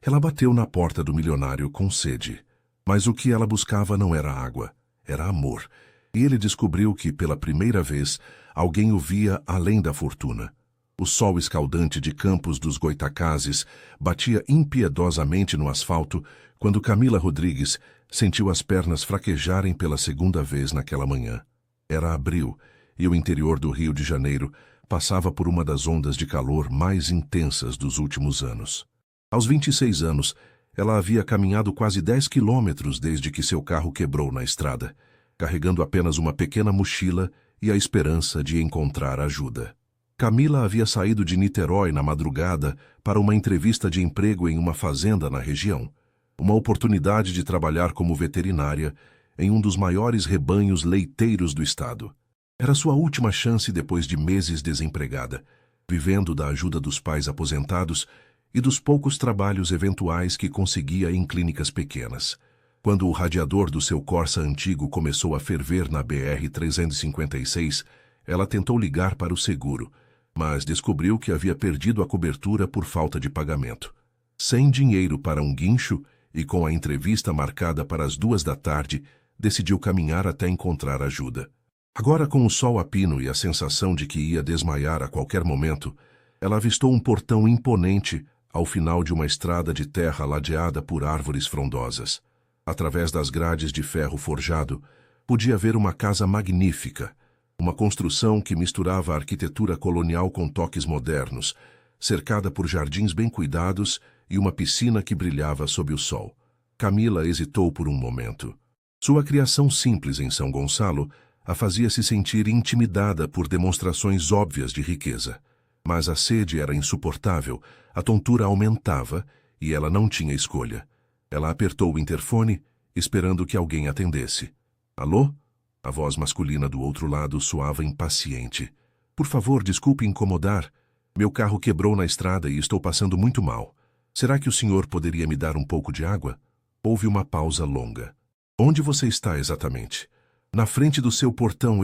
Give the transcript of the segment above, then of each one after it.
Ela bateu na porta do milionário com sede. Mas o que ela buscava não era água, era amor. E ele descobriu que, pela primeira vez, alguém o via além da fortuna. O sol escaldante de Campos dos Goitacazes batia impiedosamente no asfalto quando Camila Rodrigues sentiu as pernas fraquejarem pela segunda vez naquela manhã. Era abril e o interior do Rio de Janeiro passava por uma das ondas de calor mais intensas dos últimos anos. Aos 26 anos, ela havia caminhado quase 10 quilômetros desde que seu carro quebrou na estrada, carregando apenas uma pequena mochila e a esperança de encontrar ajuda. Camila havia saído de Niterói na madrugada para uma entrevista de emprego em uma fazenda na região, uma oportunidade de trabalhar como veterinária em um dos maiores rebanhos leiteiros do estado. Era sua última chance depois de meses desempregada, vivendo da ajuda dos pais aposentados e dos poucos trabalhos eventuais que conseguia em clínicas pequenas. Quando o radiador do seu Corsa antigo começou a ferver na BR-356, ela tentou ligar para o seguro, mas descobriu que havia perdido a cobertura por falta de pagamento. Sem dinheiro para um guincho e com a entrevista marcada para as 14h, decidiu caminhar até encontrar ajuda. Agora, com o sol a pino e a sensação de que ia desmaiar a qualquer momento, ela avistou um portão imponente ao final de uma estrada de terra ladeada por árvores frondosas. Através das grades de ferro forjado, podia ver uma casa magnífica, uma construção que misturava a arquitetura colonial com toques modernos, cercada por jardins bem cuidados e uma piscina que brilhava sob o sol. Camila hesitou por um momento. Sua criação simples em São Gonçalo a fazia se sentir intimidada por demonstrações óbvias de riqueza. Mas a sede era insuportável, a tontura aumentava e ela não tinha escolha. Ela apertou o interfone, esperando que alguém atendesse. Alô? A voz masculina do outro lado soava impaciente. Por favor, desculpe incomodar. Meu carro quebrou na estrada e estou passando muito mal. Será que o senhor poderia me dar um pouco de água? Houve uma pausa longa. Onde você está exatamente? Na frente do seu portão.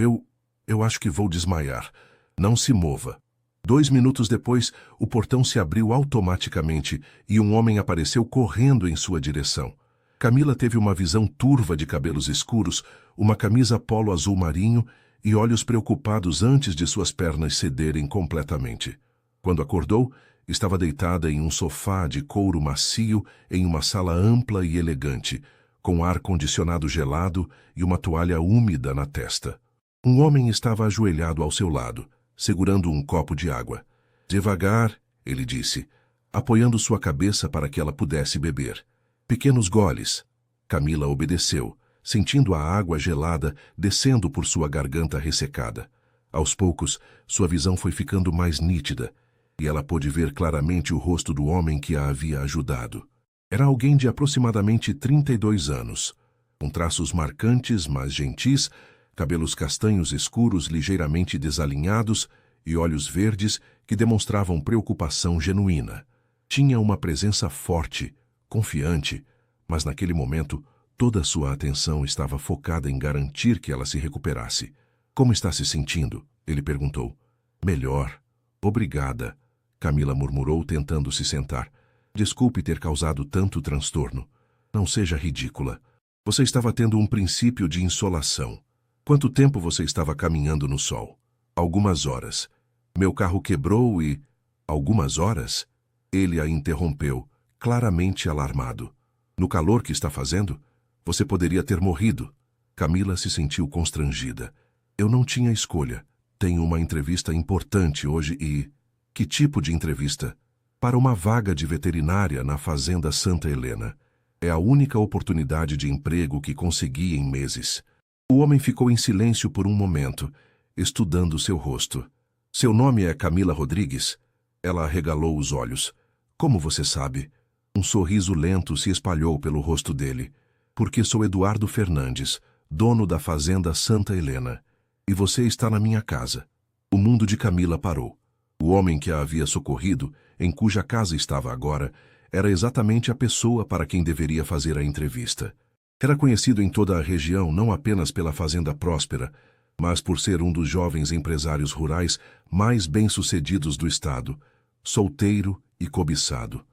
Eu acho que vou desmaiar. Não se mova. 2 minutos depois, o portão se abriu automaticamente e um homem apareceu correndo em sua direção. Camila teve uma visão turva de cabelos escuros, uma camisa polo azul marinho e olhos preocupados antes de suas pernas cederem completamente. Quando acordou, estava deitada em um sofá de couro macio em uma sala ampla e elegante, com ar-condicionado gelado e uma toalha úmida na testa. Um homem estava ajoelhado ao seu lado, segurando um copo de água. Devagar, ele disse, apoiando sua cabeça para que ela pudesse beber. Pequenos goles. Camila obedeceu, sentindo a água gelada descendo por sua garganta ressecada. Aos poucos, sua visão foi ficando mais nítida, e ela pôde ver claramente o rosto do homem que a havia ajudado. Era alguém de aproximadamente 32 anos, com traços marcantes, mas gentis, cabelos castanhos escuros ligeiramente desalinhados e olhos verdes que demonstravam preocupação genuína. Tinha uma presença forte, confiante, mas naquele momento toda sua atenção estava focada em garantir que ela se recuperasse. Como está se sentindo? Ele perguntou. Melhor. Obrigada, Camila murmurou tentando se sentar. Desculpe ter causado tanto transtorno. Não seja ridícula. Você estava tendo um princípio de insolação. Quanto tempo você estava caminhando no sol? Algumas horas. Meu carro quebrou e... Algumas horas? Ele a interrompeu, claramente alarmado. No calor que está fazendo? Você poderia ter morrido. Camila se sentiu constrangida. Eu não tinha escolha. Tenho uma entrevista importante hoje e... Que tipo de entrevista? Para uma vaga de veterinária na Fazenda Santa Helena. É a única oportunidade de emprego que consegui em meses. O homem ficou em silêncio por um momento, estudando seu rosto. Seu nome é Camila Rodrigues? Ela arregalou os olhos. Como você sabe? Um sorriso lento se espalhou pelo rosto dele. Porque sou Eduardo Fernandes, dono da Fazenda Santa Helena. E você está na minha casa. O mundo de Camila parou. O homem que a havia socorrido, em cuja casa estava agora, era exatamente a pessoa para quem deveria fazer a entrevista. Era conhecido em toda a região não apenas pela fazenda próspera, mas por ser um dos jovens empresários rurais mais bem-sucedidos do estado, solteiro e cobiçado.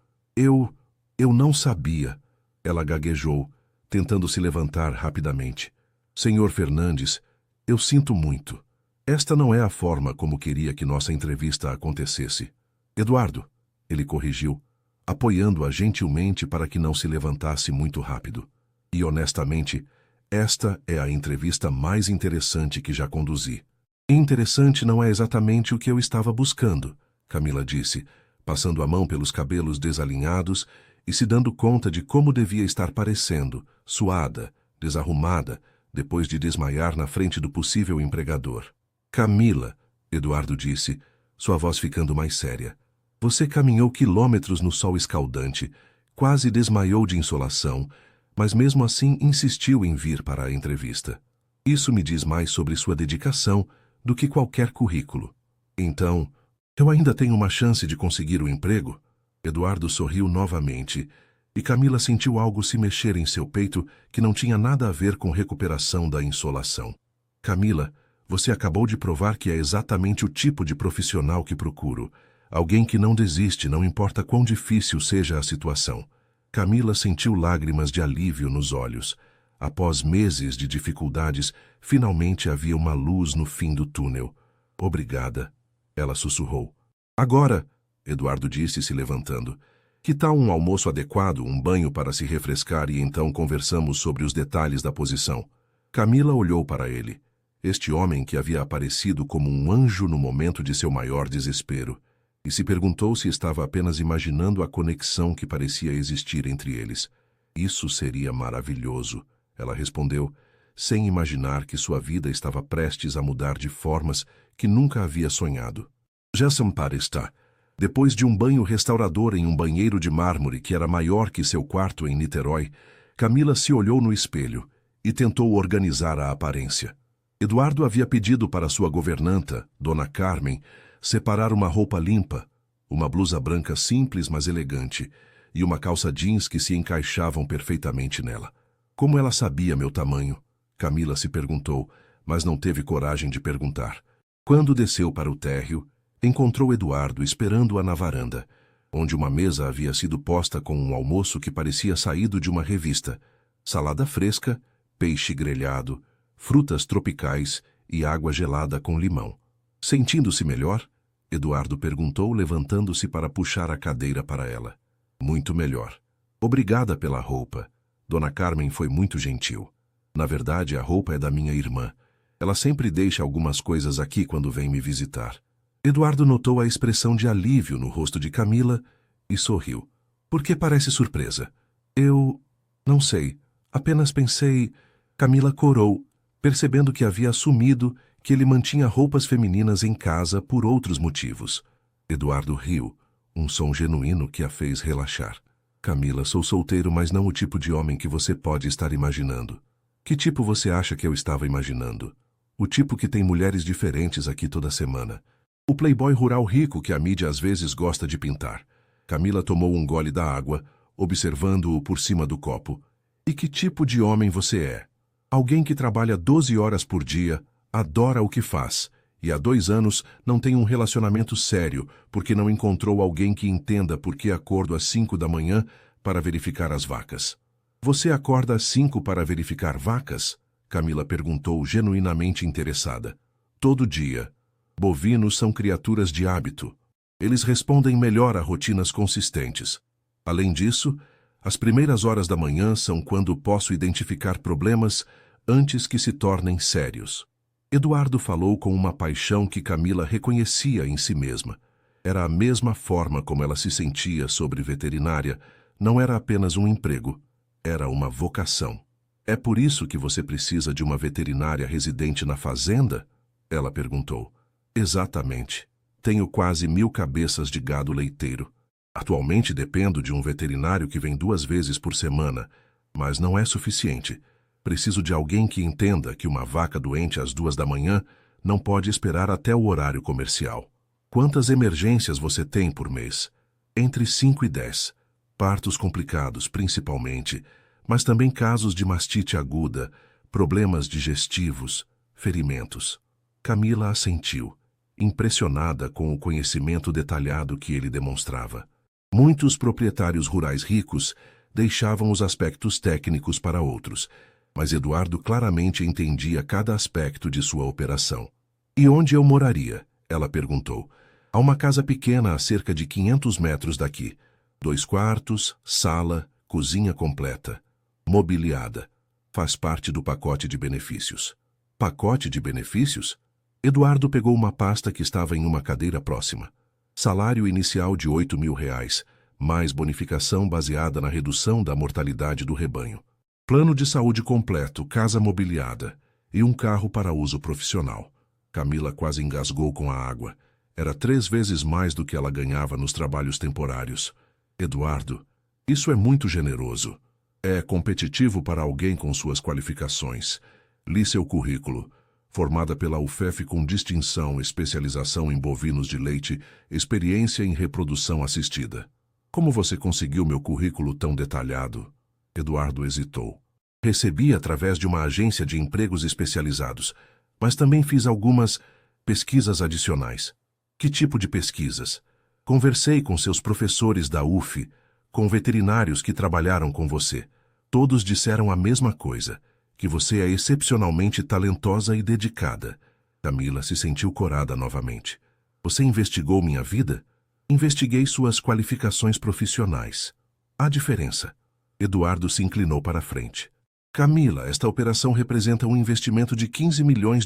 Eu não sabia. Ela gaguejou, tentando se levantar rapidamente. Senhor Fernandes, eu sinto muito. Esta não é a forma como queria que nossa entrevista acontecesse. Eduardo, ele corrigiu, apoiando-a gentilmente para que não se levantasse muito rápido. E honestamente, esta é a entrevista mais interessante que já conduzi. Interessante não é exatamente o que eu estava buscando, Camila disse, passando a mão pelos cabelos desalinhados e se dando conta de como devia estar parecendo, suada, desarrumada, depois de desmaiar na frente do possível empregador. Camila, Eduardo disse, sua voz ficando mais séria. Você caminhou quilômetros no sol escaldante, quase desmaiou de insolação, mas mesmo assim insistiu em vir para a entrevista. Isso me diz mais sobre sua dedicação do que qualquer currículo. Então, eu ainda tenho uma chance de conseguir o emprego? Eduardo sorriu novamente, e Camila sentiu algo se mexer em seu peito que não tinha nada a ver com recuperação da insolação. Camila, você acabou de provar que é exatamente o tipo de profissional que procuro. Alguém que não desiste, não importa quão difícil seja a situação. Camila sentiu lágrimas de alívio nos olhos. Após meses de dificuldades, finalmente havia uma luz no fim do túnel. Obrigada, ela sussurrou. Agora, Eduardo disse, se levantando. Que tal um almoço adequado, um banho para se refrescar e então conversamos sobre os detalhes da posição? Camila olhou para ele. Este homem que havia aparecido como um anjo no momento de seu maior desespero, e se perguntou se estava apenas imaginando a conexão que parecia existir entre eles. Isso seria maravilhoso, ela respondeu, sem imaginar que sua vida estava prestes a mudar de formas que nunca havia sonhado. Já está. Depois de um banho restaurador em um banheiro de mármore que era maior que seu quarto em Niterói, Camila se olhou no espelho e tentou organizar a aparência. Eduardo havia pedido para sua governanta, Dona Carmen, separar uma roupa limpa, uma blusa branca simples mas elegante, e uma calça jeans que se encaixavam perfeitamente nela. Como ela sabia meu tamanho? Camila se perguntou, mas não teve coragem de perguntar. Quando desceu para o térreo, encontrou Eduardo esperando-a na varanda, onde uma mesa havia sido posta com um almoço que parecia saído de uma revista, salada fresca, peixe grelhado, frutas tropicais e água gelada com limão. Sentindo-se melhor? Eduardo perguntou, levantando-se para puxar a cadeira para ela. Muito melhor. Obrigada pela roupa. Dona Carmen foi muito gentil. Na verdade, a roupa é da minha irmã. Ela sempre deixa algumas coisas aqui quando vem me visitar. Eduardo notou a expressão de alívio no rosto de Camila e sorriu. Por que parece surpresa? Eu... não sei. Apenas pensei... Camila corou, percebendo que havia assumido que ele mantinha roupas femininas em casa por outros motivos. Eduardo riu, um som genuíno que a fez relaxar. Camila, sou solteiro, mas não o tipo de homem que você pode estar imaginando. Que tipo você acha que eu estava imaginando? O tipo que tem mulheres diferentes aqui toda semana. O playboy rural rico que a mídia às vezes gosta de pintar. Camila tomou um gole da água, observando-o por cima do copo. E que tipo de homem você é? Alguém que trabalha 12 horas por dia, adora o que faz, e há 2 anos não tem um relacionamento sério porque não encontrou alguém que entenda por que acordo às 5 da manhã para verificar as vacas. Você acorda às 5 para verificar vacas? Camila perguntou, genuinamente interessada. Todo dia. Bovinos são criaturas de hábito. Eles respondem melhor a rotinas consistentes. Além disso, as primeiras horas da manhã são quando posso identificar problemas antes que se tornem sérios. Eduardo falou com uma paixão que Camila reconhecia em si mesma. Era a mesma forma como ela se sentia sobre veterinária. Não era apenas um emprego, era uma vocação. É por isso que você precisa de uma veterinária residente na fazenda? Ela perguntou. Exatamente. Tenho quase 1000 cabeças de gado leiteiro. Atualmente dependo de um veterinário que vem 2 vezes por semana, mas não é suficiente. Preciso de alguém que entenda que uma vaca doente às 2 da manhã não pode esperar até o horário comercial. Quantas emergências você tem por mês? Entre 5 e 10. Partos complicados, principalmente, mas também casos de mastite aguda, problemas digestivos, ferimentos. Camila assentiu, impressionada com o conhecimento detalhado que ele demonstrava. Muitos proprietários rurais ricos deixavam os aspectos técnicos para outros, mas Eduardo claramente entendia cada aspecto de sua operação. E onde eu moraria? Ela perguntou. Há uma casa pequena a cerca de 500 metros daqui. 2 quartos, sala, cozinha completa. Mobiliada. Faz parte do pacote de benefícios. Pacote de benefícios? Eduardo pegou uma pasta que estava em uma cadeira próxima. Salário inicial de R$ 8.000, mais bonificação baseada na redução da mortalidade do rebanho. Plano de saúde completo, casa mobiliada e um carro para uso profissional. Camila quase engasgou com a água. Era 3 vezes mais do que ela ganhava nos trabalhos temporários. Eduardo, isso é muito generoso. É competitivo para alguém com suas qualificações. Li seu currículo. Formada pela UFEF com distinção, especialização em bovinos de leite, experiência em reprodução assistida. Como você conseguiu meu currículo tão detalhado? Eduardo hesitou. Recebi através de uma agência de empregos especializados, mas também fiz algumas pesquisas adicionais. Que tipo de pesquisas? Conversei com seus professores da UF, com veterinários que trabalharam com você. Todos disseram a mesma coisa, que você é excepcionalmente talentosa e dedicada. Camila se sentiu corada novamente. Você investigou minha vida? Investiguei suas qualificações profissionais. Há diferença. Eduardo se inclinou para a frente. Camila, esta operação representa um investimento de R$ 15 milhões.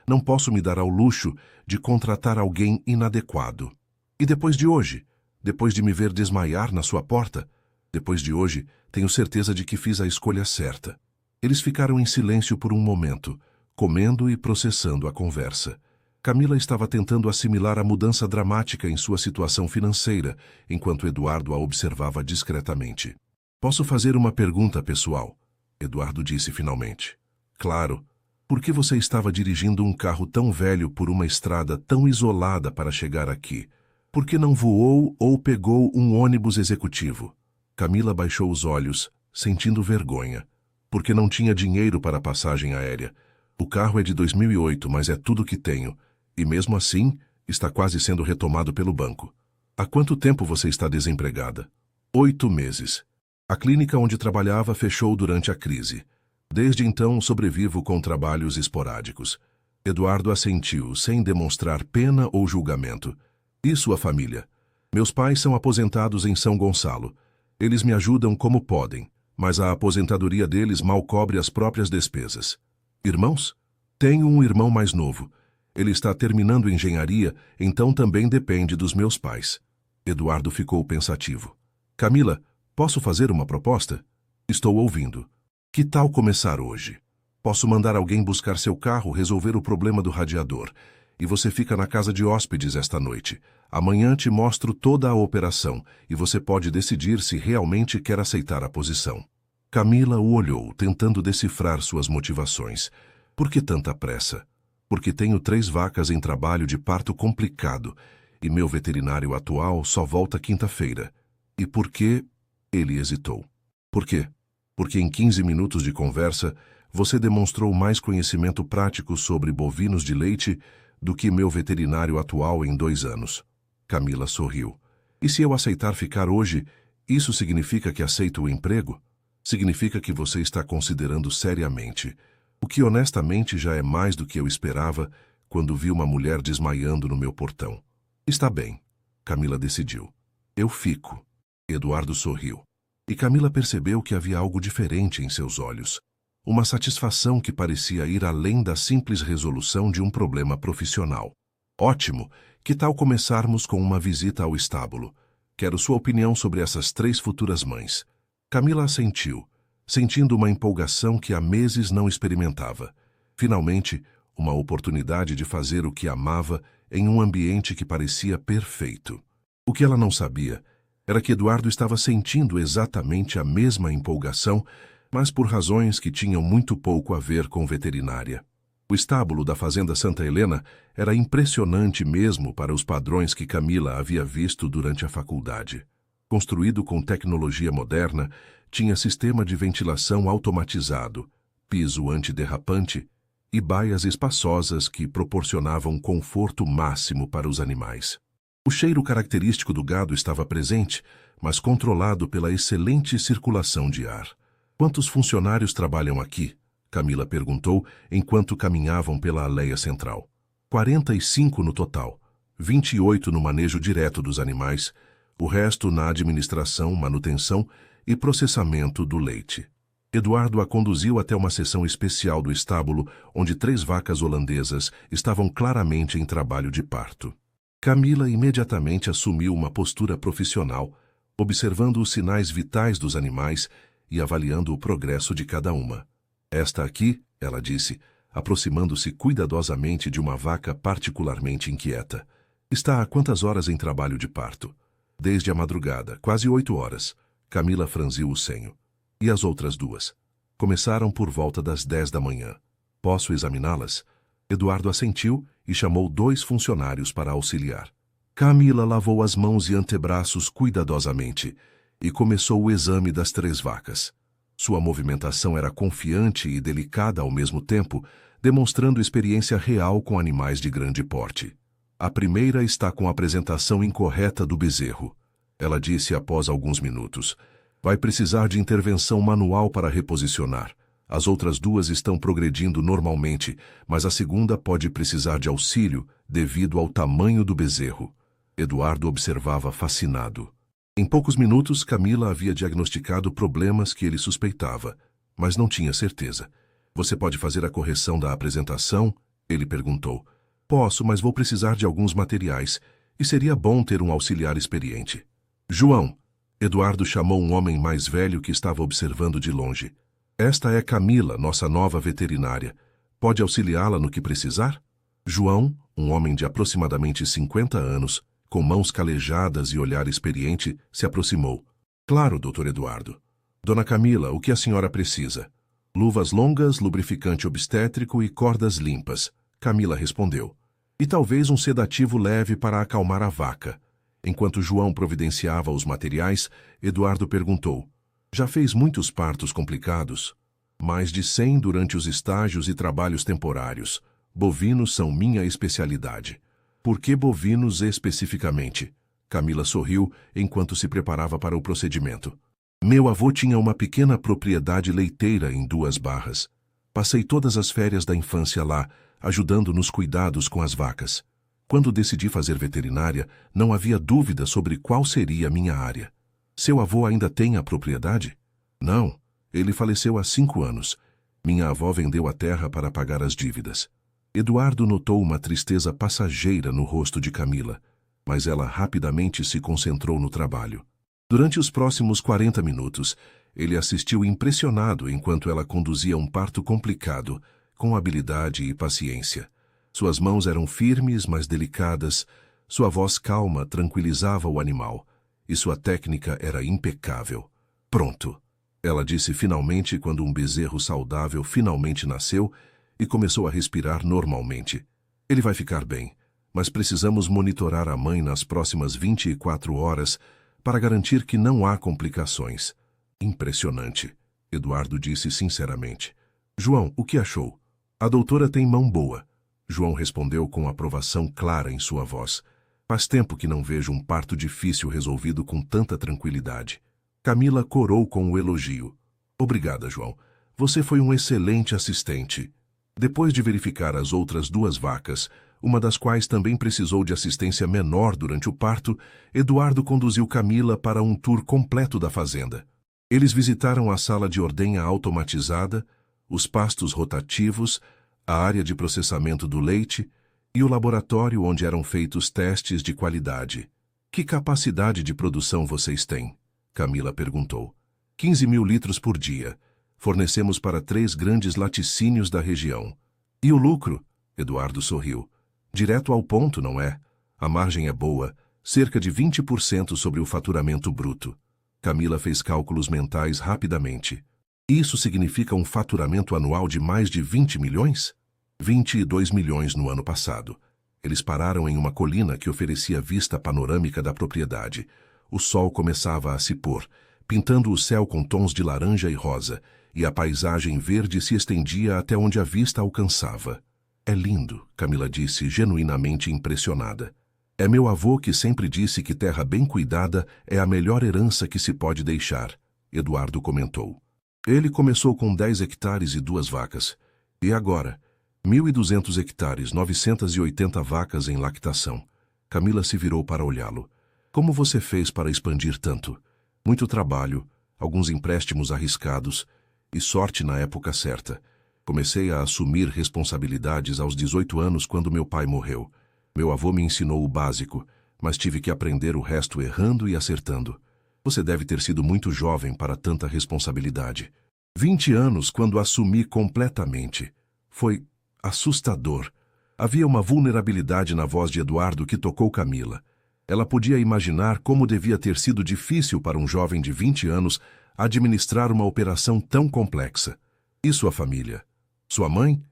Não posso me dar ao luxo de contratar alguém inadequado. E depois de hoje? Depois de me ver desmaiar na sua porta? Depois de hoje, tenho certeza de que fiz a escolha certa. Eles ficaram em silêncio por um momento, comendo e processando a conversa. Camila estava tentando assimilar a mudança dramática em sua situação financeira, enquanto Eduardo a observava discretamente. Posso fazer uma pergunta pessoal? Eduardo disse finalmente. Claro. Por que você estava dirigindo um carro tão velho por uma estrada tão isolada para chegar aqui? Por que não voou ou pegou um ônibus executivo? Camila baixou os olhos, sentindo vergonha. Porque não tinha dinheiro para a passagem aérea. O carro é de 2008, mas é tudo que tenho. E mesmo assim, está quase sendo retomado pelo banco. Há quanto tempo você está desempregada? 8 meses. A clínica onde trabalhava fechou durante a crise. Desde então, sobrevivo com trabalhos esporádicos. Eduardo assentiu, sem demonstrar pena ou julgamento. E sua família? Meus pais são aposentados em São Gonçalo. Eles me ajudam como podem, mas a aposentadoria deles mal cobre as próprias despesas. Irmãos? Tenho um irmão mais novo. Ele está terminando engenharia, então também depende dos meus pais. Eduardo ficou pensativo. Camila, posso fazer uma proposta? Estou ouvindo. Que tal começar hoje? Posso mandar alguém buscar seu carro, resolver o problema do radiador. E você fica na casa de hóspedes esta noite. Amanhã te mostro toda a operação e você pode decidir se realmente quer aceitar a posição. Camila o olhou, tentando decifrar suas motivações. Por que tanta pressa? Porque tenho 3 vacas em trabalho de parto complicado e meu veterinário atual só volta quinta-feira. E por que? Ele hesitou. Por quê? Porque em 15 minutos de conversa você demonstrou mais conhecimento prático sobre bovinos de leite do que meu veterinário atual em 2 anos. Camila sorriu. E se eu aceitar ficar hoje, isso significa que aceito o emprego? Significa que você está considerando seriamente, o que honestamente já é mais do que eu esperava quando vi uma mulher desmaiando no meu portão. Está bem. Camila decidiu. Eu fico. Eduardo sorriu. E Camila percebeu que havia algo diferente em seus olhos. Uma satisfação que parecia ir além da simples resolução de um problema profissional. Ótimo! Que tal começarmos com uma visita ao estábulo? Quero sua opinião sobre essas 3 futuras mães. Camila assentiu, sentindo uma empolgação que há meses não experimentava. Finalmente, uma oportunidade de fazer o que amava em um ambiente que parecia perfeito. O que ela não sabia era que Eduardo estava sentindo exatamente a mesma empolgação, mas por razões que tinham muito pouco a ver com veterinária. O estábulo da Fazenda Santa Helena era impressionante mesmo para os padrões que Camila havia visto durante a faculdade. Construído com tecnologia moderna, tinha sistema de ventilação automatizado, piso antiderrapante e baias espaçosas que proporcionavam conforto máximo para os animais. O cheiro característico do gado estava presente, mas controlado pela excelente circulação de ar. Quantos funcionários trabalham aqui? Camila perguntou enquanto caminhavam pela aléia central. 45 no total, 28 no manejo direto dos animais, o resto na administração, manutenção e processamento do leite. Eduardo a conduziu até uma seção especial do estábulo, onde 3 vacas holandesas estavam claramente em trabalho de parto. Camila imediatamente assumiu uma postura profissional, observando os sinais vitais dos animais e avaliando o progresso de cada uma. Esta aqui, ela disse, aproximando-se cuidadosamente de uma vaca particularmente inquieta. Está há quantas horas em trabalho de parto? Desde a madrugada, quase 8 horas. Camila franziu o senho. E as outras 2? Começaram por volta das 10 da manhã. Posso examiná-las? Eduardo assentiu e chamou 2 funcionários para auxiliar. Camila lavou as mãos e antebraços cuidadosamente e começou o exame das 3 vacas. Sua movimentação era confiante e delicada ao mesmo tempo, demonstrando experiência real com animais de grande porte. A primeira está com a apresentação incorreta do bezerro. Ela disse após alguns minutos. Vai precisar de intervenção manual para reposicionar. As outras 2 estão progredindo normalmente, mas a segunda pode precisar de auxílio devido ao tamanho do bezerro. Eduardo observava fascinado. Em poucos minutos, Camila havia diagnosticado problemas que ele suspeitava, mas não tinha certeza. Você pode fazer a correção da apresentação? Ele perguntou. Posso, mas vou precisar de alguns materiais, e seria bom ter um auxiliar experiente. João, Eduardo chamou um homem mais velho que estava observando de longe. Esta é Camila, nossa nova veterinária. Pode auxiliá-la no que precisar? João, um homem de aproximadamente 50 anos, com mãos calejadas e olhar experiente, se aproximou. Claro, Dr. Eduardo. Dona Camila, o que a senhora precisa? Luvas longas, lubrificante obstétrico e cordas limpas. Camila respondeu. E talvez um sedativo leve para acalmar a vaca. Enquanto João providenciava os materiais, Eduardo perguntou. Já fez muitos partos complicados? Mais de 100 durante os estágios e trabalhos temporários. Bovinos são minha especialidade. Por que bovinos especificamente? Camila sorriu enquanto se preparava para o procedimento. Meu avô tinha uma pequena propriedade leiteira em 2 Barras. Passei todas as férias da infância lá, ajudando nos cuidados com as vacas. Quando decidi fazer veterinária, não havia dúvida sobre qual seria a minha área. Seu avô ainda tem a propriedade? Não, ele faleceu há 5 anos. Minha avó vendeu a terra para pagar as dívidas. Eduardo notou uma tristeza passageira no rosto de Camila, mas ela rapidamente se concentrou no trabalho. Durante os próximos 40 minutos, ele assistiu impressionado enquanto ela conduzia um parto complicado, com habilidade e paciência. Suas mãos eram firmes, mas delicadas, sua voz calma tranquilizava o animal, e sua técnica era impecável. Pronto, ela disse finalmente quando um bezerro saudável finalmente nasceu e começou a respirar normalmente. Ele vai ficar bem, mas precisamos monitorar a mãe nas próximas 24 horas para garantir que não há complicações. Impressionante, Eduardo disse sinceramente. João, o que achou? A doutora tem mão boa. João respondeu com aprovação clara em sua voz. Faz tempo que não vejo um parto difícil resolvido com tanta tranquilidade. Camila corou com o elogio. Obrigada, João. Você foi um excelente assistente. Depois de verificar as outras 2 vacas, uma das quais também precisou de assistência menor durante o parto, Eduardo conduziu Camila para um tour completo da fazenda. Eles visitaram a sala de ordenha automatizada, os pastos rotativos, a área de processamento do leite e o laboratório onde eram feitos testes de qualidade. Que capacidade de produção vocês têm? Camila perguntou. 15.000 litros por dia. Fornecemos para 3 grandes laticínios da região. E o lucro? Eduardo sorriu. Direto ao ponto, não é? A margem é boa, cerca de 20% sobre o faturamento bruto. Camila fez cálculos mentais rapidamente. Isso significa um faturamento anual de mais de 20 milhões? 22 milhões no ano passado. Eles pararam em uma colina que oferecia vista panorâmica da propriedade. O sol começava a se pôr, pintando o céu com tons de laranja e rosa, e a paisagem verde se estendia até onde a vista alcançava. É lindo, Camila disse, genuinamente impressionada. É meu avô que sempre disse que terra bem cuidada é a melhor herança que se pode deixar, Eduardo comentou. Ele começou com 10 hectares e 2 vacas. E agora? 1.200 hectares, 980 vacas em lactação. Camila se virou para olhá-lo. Como você fez para expandir tanto? Muito trabalho, alguns empréstimos arriscados e sorte na época certa. Comecei a assumir responsabilidades aos 18 anos quando meu pai morreu. Meu avô me ensinou o básico, mas tive que aprender o resto errando e acertando. Você deve ter sido muito jovem para tanta responsabilidade. 20 anos quando assumi completamente. Foi assustador. Havia uma vulnerabilidade na voz de Eduardo que tocou Camila. Ela podia imaginar como devia ter sido difícil para um jovem de 20 anos administrar uma operação tão complexa. E sua família? Sua mãe?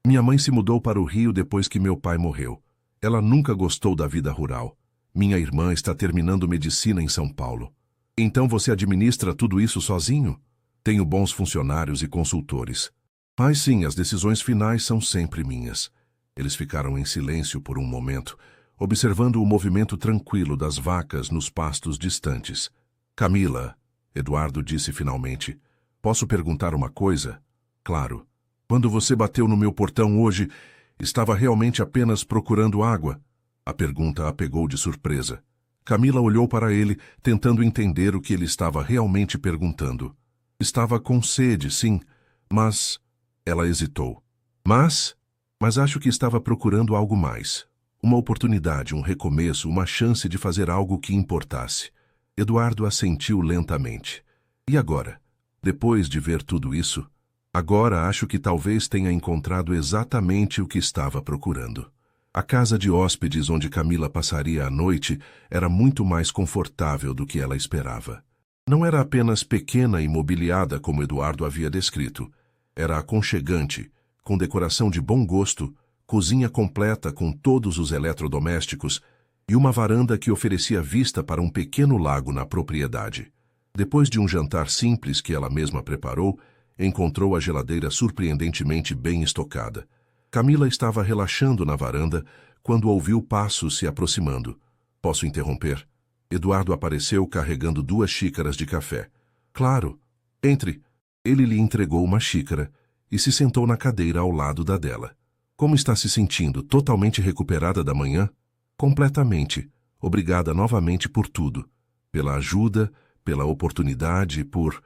Minha mãe se mudou para o Rio depois que meu pai morreu. Ela nunca gostou da vida rural. Minha irmã está terminando medicina em São Paulo. Então você administra tudo isso sozinho? Tenho bons funcionários e consultores. Mas sim, as decisões finais são sempre minhas. Eles ficaram em silêncio por um momento, observando o movimento tranquilo das vacas nos pastos distantes. Camila, Eduardo disse finalmente, posso perguntar uma coisa? Claro. Quando você bateu no meu portão hoje, estava realmente apenas procurando água? A pergunta a pegou de surpresa. Camila olhou para ele, tentando entender o que ele estava realmente perguntando. Estava com sede, sim, mas... Ela hesitou. Mas acho que estava procurando algo mais. Uma oportunidade, um recomeço, uma chance de fazer algo que importasse. Eduardo assentiu lentamente. E agora? Depois de ver tudo isso, agora acho que talvez tenha encontrado exatamente o que estava procurando. A casa de hóspedes onde Camila passaria a noite era muito mais confortável do que ela esperava. Não era apenas pequena e mobiliada como Eduardo havia descrito. Era aconchegante, com decoração de bom gosto, cozinha completa com todos os eletrodomésticos e uma varanda que oferecia vista para um pequeno lago na propriedade. Depois de um jantar simples que ela mesma preparou, encontrou a geladeira surpreendentemente bem estocada. Camila estava relaxando na varanda quando ouviu passos se aproximando. Posso interromper? Eduardo apareceu carregando 2 xícaras de café. Claro. Entre. Ele lhe entregou uma xícara e se sentou na cadeira ao lado da dela. Como está se sentindo? Totalmente recuperada da manhã? Completamente. Obrigada novamente por tudo. Pela ajuda, pela oportunidade, por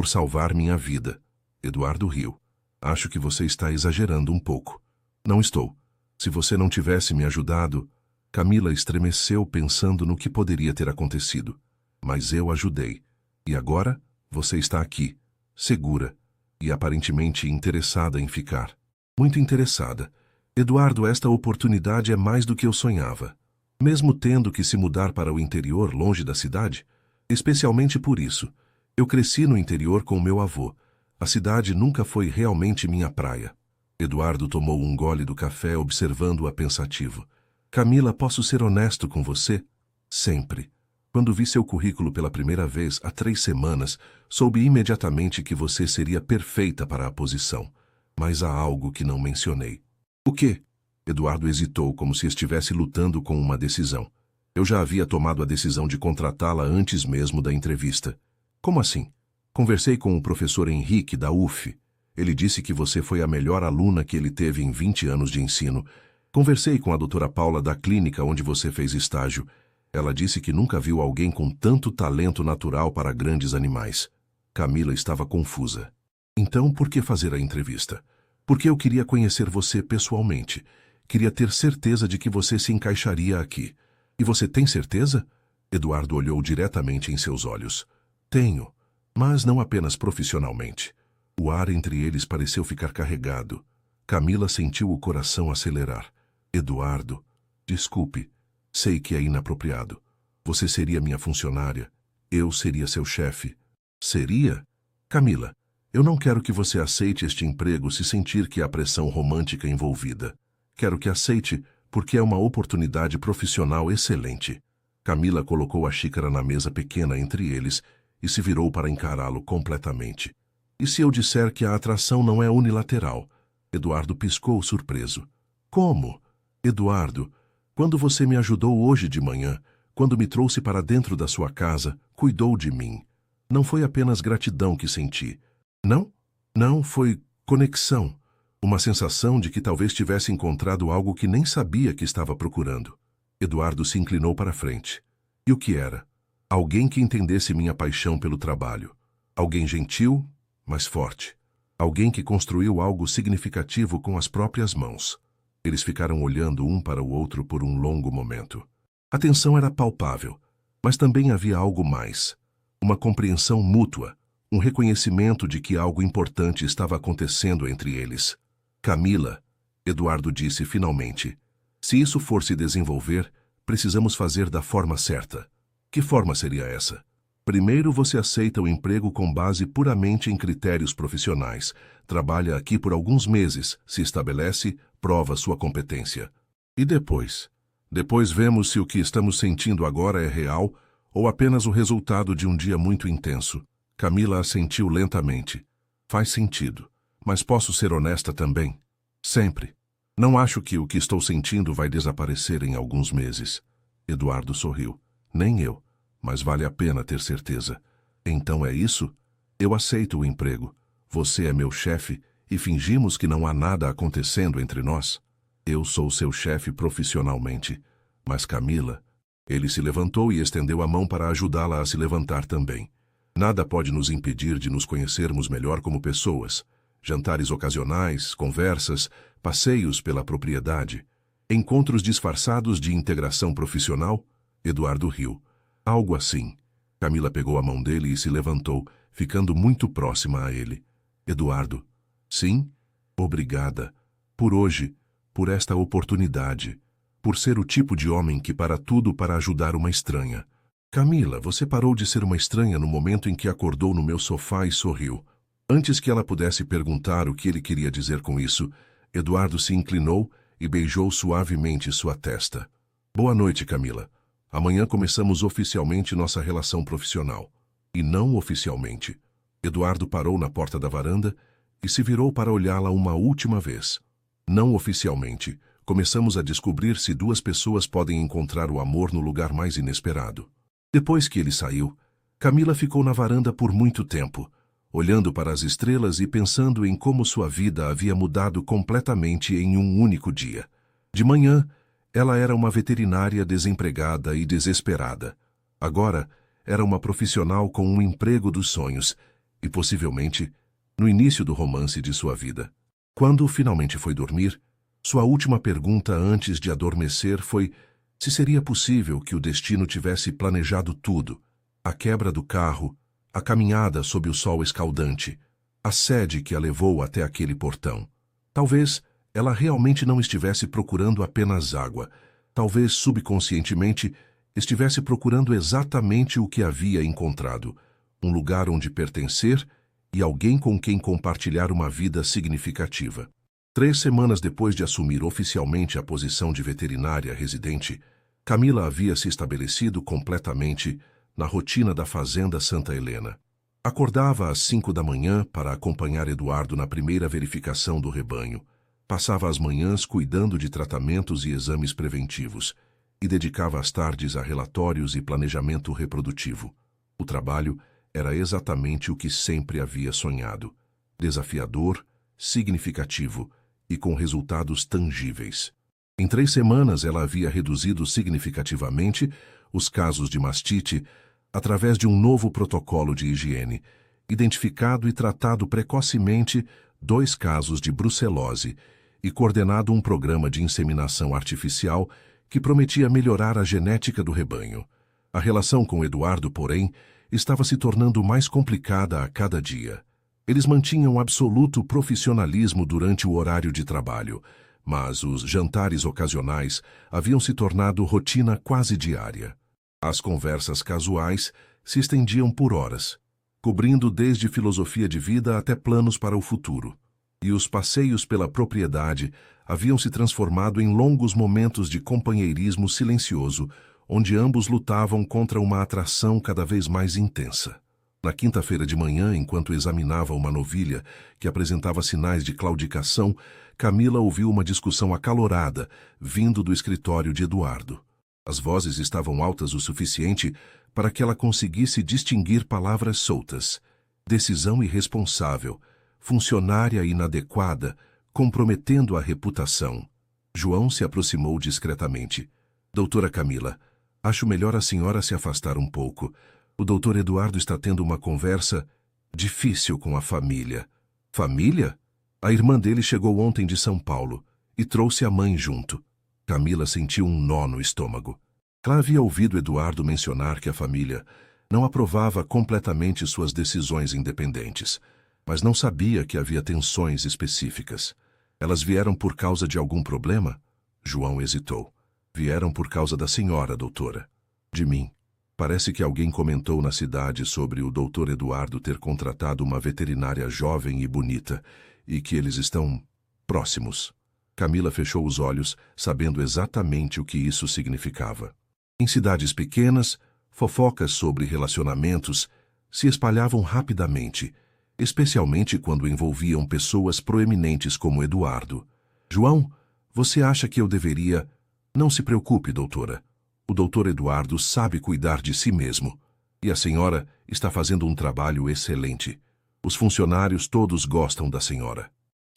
salvar minha vida. Eduardo riu. Acho que você está exagerando um pouco. Não estou. Se você não tivesse me ajudado... Camila estremeceu pensando no que poderia ter acontecido. Mas eu ajudei. E agora, você está aqui, segura, e aparentemente interessada em ficar. Muito interessada. Eduardo, esta oportunidade é mais do que eu sonhava. Mesmo tendo que se mudar para o interior, longe da cidade, especialmente por isso. Eu cresci no interior com meu avô. A cidade nunca foi realmente minha praia. Eduardo tomou um gole do café, observando-a pensativo. Camila, posso ser honesto com você? Sempre. Quando vi seu currículo pela primeira vez, há 3 semanas, soube imediatamente que você seria perfeita para a posição. Mas há algo que não mencionei. O quê? Eduardo hesitou, como se estivesse lutando com uma decisão. Eu já havia tomado a decisão de contratá-la antes mesmo da entrevista. Como assim? Conversei com o professor Henrique, da UF. Ele disse que você foi a melhor aluna que ele teve em 20 anos de ensino. Conversei com a doutora Paula da clínica onde você fez estágio. Ela disse que nunca viu alguém com tanto talento natural para grandes animais. Camila estava confusa. Então, por que fazer a entrevista? Porque eu queria conhecer você pessoalmente. Queria ter certeza de que você se encaixaria aqui. E você tem certeza? Eduardo olhou diretamente em seus olhos. Tenho, mas não apenas profissionalmente. O ar entre eles pareceu ficar carregado. Camila sentiu o coração acelerar. Eduardo, desculpe, sei que é inapropriado. Você seria minha funcionária, eu seria seu chefe. Seria? Camila, eu não quero que você aceite este emprego se sentir que há pressão romântica envolvida. Quero que aceite porque é uma oportunidade profissional excelente. Camila colocou a xícara na mesa pequena entre eles e se virou para encará-lo completamente. E se eu disser que a atração não é unilateral? Eduardo piscou surpreso. Como? Eduardo, Quando você me ajudou hoje de manhã, quando me trouxe para dentro da sua casa, cuidou de mim. Não foi apenas gratidão que senti. Não? Não, foi conexão. Uma sensação de que talvez tivesse encontrado algo que nem sabia que estava procurando. Eduardo se inclinou para frente. E o que era? Alguém que entendesse minha paixão pelo trabalho. Alguém gentil, mas forte. Alguém que construiu algo significativo com as próprias mãos. Eles ficaram olhando um para o outro por um longo momento. A tensão era palpável, mas também havia algo mais. Uma compreensão mútua, um reconhecimento de que algo importante estava acontecendo entre eles. Camila, Eduardo disse finalmente, se isso for se desenvolver, precisamos fazer da forma certa. Que forma seria essa? Primeiro você aceita o emprego com base puramente em critérios profissionais. Trabalha aqui por alguns meses, se estabelece, prova sua competência. E depois? Depois vemos se o que estamos sentindo agora é real ou apenas o resultado de um dia muito intenso. Camila assentiu lentamente. Faz sentido. Mas posso ser honesta também? Sempre. Não acho que o que estou sentindo vai desaparecer em alguns meses. Eduardo sorriu. Nem eu. Mas vale a pena ter certeza. Então é isso? Eu aceito o emprego. Você é meu chefe e fingimos que não há nada acontecendo entre nós. Eu sou seu chefe profissionalmente. Mas Camila... Ele se levantou e estendeu a mão para ajudá-la a se levantar também. Nada pode nos impedir de nos conhecermos melhor como pessoas. Jantares ocasionais, conversas, passeios pela propriedade, encontros disfarçados de integração profissional. Eduardo riu. Algo assim. Camila pegou a mão dele e se levantou, ficando muito próxima a ele. Eduardo. Sim? Obrigada. Por hoje, por esta oportunidade. Por ser o tipo de homem que para tudo para ajudar uma estranha. Camila, você parou de ser uma estranha no momento em que acordou no meu sofá e sorriu. Antes que ela pudesse perguntar o que ele queria dizer com isso, Eduardo se inclinou e beijou suavemente sua testa. Boa noite, Camila. Amanhã começamos oficialmente nossa relação profissional. E não oficialmente. Eduardo parou na porta da varanda e se virou para olhá-la uma última vez. Não oficialmente. Começamos a descobrir se duas pessoas podem encontrar o amor no lugar mais inesperado. Depois que ele saiu, Camila ficou na varanda por muito tempo, olhando para as estrelas e pensando em como sua vida havia mudado completamente em um único dia. De manhã, ela era uma veterinária desempregada e desesperada. Agora, era uma profissional com um emprego dos sonhos e, possivelmente, no início do romance de sua vida. Quando finalmente foi dormir, sua última pergunta antes de adormecer foi se seria possível que o destino tivesse planejado tudo. A quebra do carro, a caminhada sob o sol escaldante, a sede que a levou até aquele portão. Talvez ela realmente não estivesse procurando apenas água. Talvez subconscientemente estivesse procurando exatamente o que havia encontrado. Um lugar onde pertencer e alguém com quem compartilhar uma vida significativa. 3 semanas depois de assumir oficialmente a posição de veterinária residente, Camila havia se estabelecido completamente na rotina da Fazenda Santa Helena. Acordava às 5 da manhã para acompanhar Eduardo na primeira verificação do rebanho. Passava as manhãs cuidando de tratamentos e exames preventivos e dedicava as tardes a relatórios e planejamento reprodutivo. O trabalho era exatamente o que sempre havia sonhado. Desafiador, significativo e com resultados tangíveis. Em 3 semanas, ela havia reduzido significativamente os casos de mastite através de um novo protocolo de higiene, identificado e tratado precocemente 2 casos de brucelose e coordenado um programa de inseminação artificial que prometia melhorar a genética do rebanho. A relação com Eduardo, porém, estava se tornando mais complicada a cada dia. Eles mantinham absoluto profissionalismo durante o horário de trabalho, mas os jantares ocasionais haviam se tornado rotina quase diária. As conversas casuais se estendiam por horas, cobrindo desde filosofia de vida até planos para o futuro. E os passeios pela propriedade haviam se transformado em longos momentos de companheirismo silencioso, onde ambos lutavam contra uma atração cada vez mais intensa. Na quinta-feira de manhã, enquanto examinava uma novilha que apresentava sinais de claudicação, Camila ouviu uma discussão acalorada vindo do escritório de Eduardo. As vozes estavam altas o suficiente para que ela conseguisse distinguir palavras soltas. Decisão irresponsável, funcionária inadequada, comprometendo a reputação. João se aproximou discretamente. Doutora Camila, acho melhor a senhora se afastar um pouco. O doutor Eduardo está tendo uma conversa difícil com a família. Família? A irmã dele chegou ontem de São Paulo e trouxe a mãe junto. Camila sentiu um nó no estômago. Ela havia ouvido Eduardo mencionar que a família não aprovava completamente suas decisões independentes, mas não sabia que havia tensões específicas. Elas vieram por causa de algum problema? João hesitou. Vieram por causa da senhora, doutora. De mim. Parece que alguém comentou na cidade sobre o doutor Eduardo ter contratado uma veterinária jovem e bonita, e que eles estão próximos. Camila fechou os olhos, sabendo exatamente o que isso significava. Em cidades pequenas, fofocas sobre relacionamentos se espalhavam rapidamente, especialmente quando envolviam pessoas proeminentes como Eduardo. João, você acha que eu deveria... Não se preocupe, doutora. O doutor Eduardo sabe cuidar de si mesmo. E a senhora está fazendo um trabalho excelente. Os funcionários todos gostam da senhora.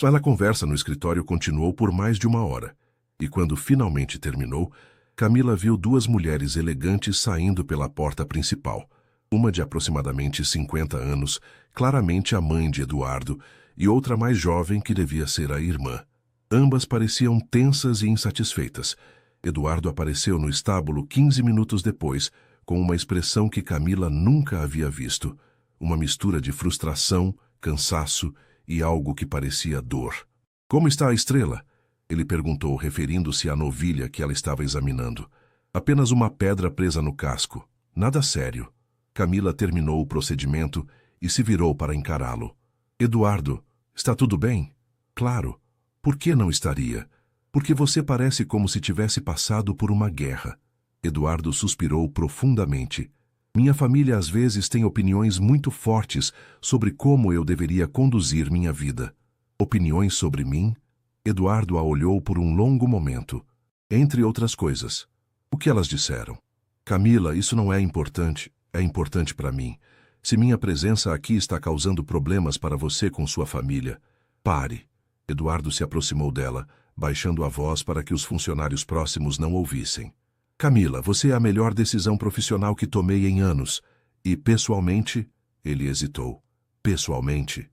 A conversa no escritório continuou por mais de 1 hora. E quando finalmente terminou, Camila viu 2 mulheres elegantes saindo pela porta principal. Uma de aproximadamente 50 anos, claramente a mãe de Eduardo, e outra mais jovem que devia ser a irmã. Ambas pareciam tensas e insatisfeitas. Eduardo apareceu no estábulo 15 minutos depois, com uma expressão que Camila nunca havia visto. Uma mistura de frustração, cansaço e algo que parecia dor. Como está a estrela? Ele perguntou, referindo-se à novilha que ela estava examinando. Apenas uma pedra presa no casco. Nada sério. Camila terminou o procedimento e se virou para encará-lo. Eduardo, está tudo bem? Claro. Por que não estaria? Porque você parece como se tivesse passado por uma guerra. Eduardo suspirou profundamente. Minha família às vezes tem opiniões muito fortes sobre como eu deveria conduzir minha vida. Opiniões sobre mim? Eduardo a olhou por um longo momento. Entre outras coisas. O que elas disseram? Camila, isso não é importante. É importante para mim. Se minha presença aqui está causando problemas para você com sua família, pare. Eduardo se aproximou dela, baixando a voz para que os funcionários próximos não ouvissem. Camila, você é a melhor decisão profissional que tomei em anos. E, pessoalmente, ele hesitou. Pessoalmente,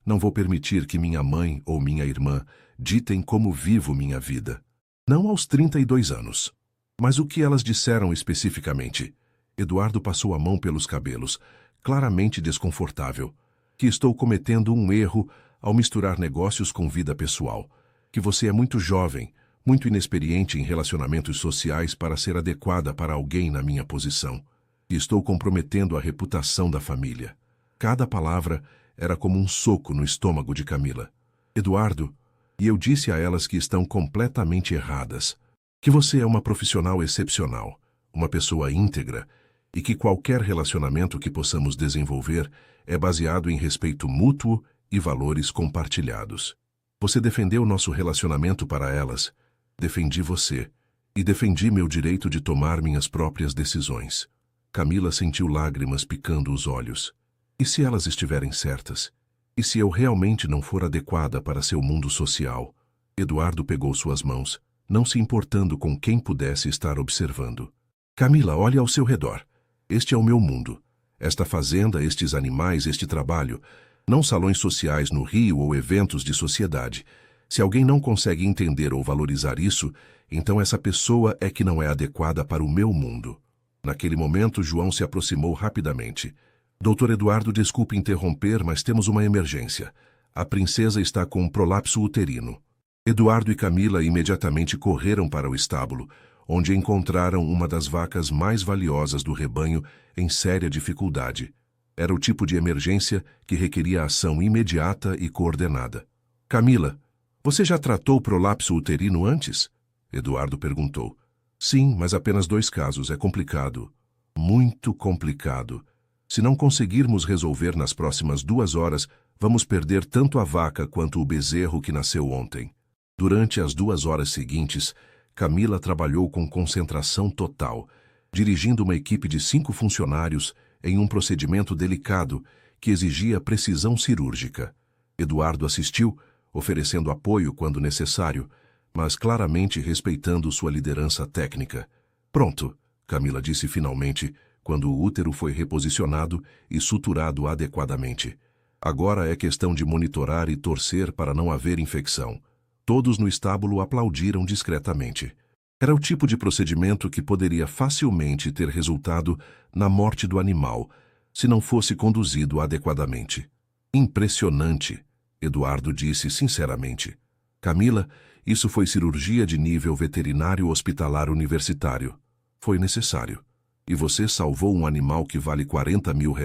não vou permitir que minha mãe ou minha irmã ditem como vivo minha vida. Não aos 32 anos. Mas o que elas disseram especificamente? Eduardo passou a mão pelos cabelos, claramente desconfortável. Que estou cometendo um erro ao misturar negócios com vida pessoal. Que você é muito jovem, muito inexperiente em relacionamentos sociais para ser adequada para alguém na minha posição. E estou comprometendo a reputação da família. Cada palavra era como um soco no estômago de Camila. Eduardo, e eu disse a elas que estão completamente erradas. Que você é uma profissional excepcional, uma pessoa íntegra, e que qualquer relacionamento que possamos desenvolver é baseado em respeito mútuo e valores compartilhados. Você defendeu nosso relacionamento para elas. Defendi você. E defendi meu direito de tomar minhas próprias decisões. Camila sentiu lágrimas picando os olhos. E se elas estiverem certas? E se eu realmente não for adequada para seu mundo social? Eduardo pegou suas mãos, não se importando com quem pudesse estar observando. Camila, olhe ao seu redor. Este é o meu mundo. Esta fazenda, estes animais, este trabalho. Não salões sociais no Rio ou eventos de sociedade. Se alguém não consegue entender ou valorizar isso, então essa pessoa é que não é adequada para o meu mundo. Naquele momento, João se aproximou rapidamente. Doutor Eduardo, desculpe interromper, mas temos uma emergência. A princesa está com um prolapso uterino. Eduardo e Camila imediatamente correram para o estábulo, onde encontraram uma das vacas mais valiosas do rebanho em séria dificuldade. Era o tipo de emergência que requeria ação imediata e coordenada. Camila, você já tratou prolapso uterino antes? Eduardo perguntou. Sim, mas apenas 2 casos. É complicado. Muito complicado. Se não conseguirmos resolver nas próximas 2 horas, vamos perder tanto a vaca quanto o bezerro que nasceu ontem. Durante as 2 horas seguintes, Camila trabalhou com concentração total, dirigindo uma equipe de 5 funcionários em um procedimento delicado que exigia precisão cirúrgica. Eduardo assistiu, oferecendo apoio quando necessário, mas claramente respeitando sua liderança técnica. Pronto, Camila disse finalmente, quando o útero foi reposicionado e suturado adequadamente. Agora é questão de monitorar e torcer para não haver infecção. Todos no estábulo aplaudiram discretamente. Era o tipo de procedimento que poderia facilmente ter resultado na morte do animal, se não fosse conduzido adequadamente. Impressionante, Eduardo disse sinceramente. Camila, isso foi cirurgia de nível veterinário hospitalar universitário. Foi necessário. E você salvou um animal que vale R$40 mil,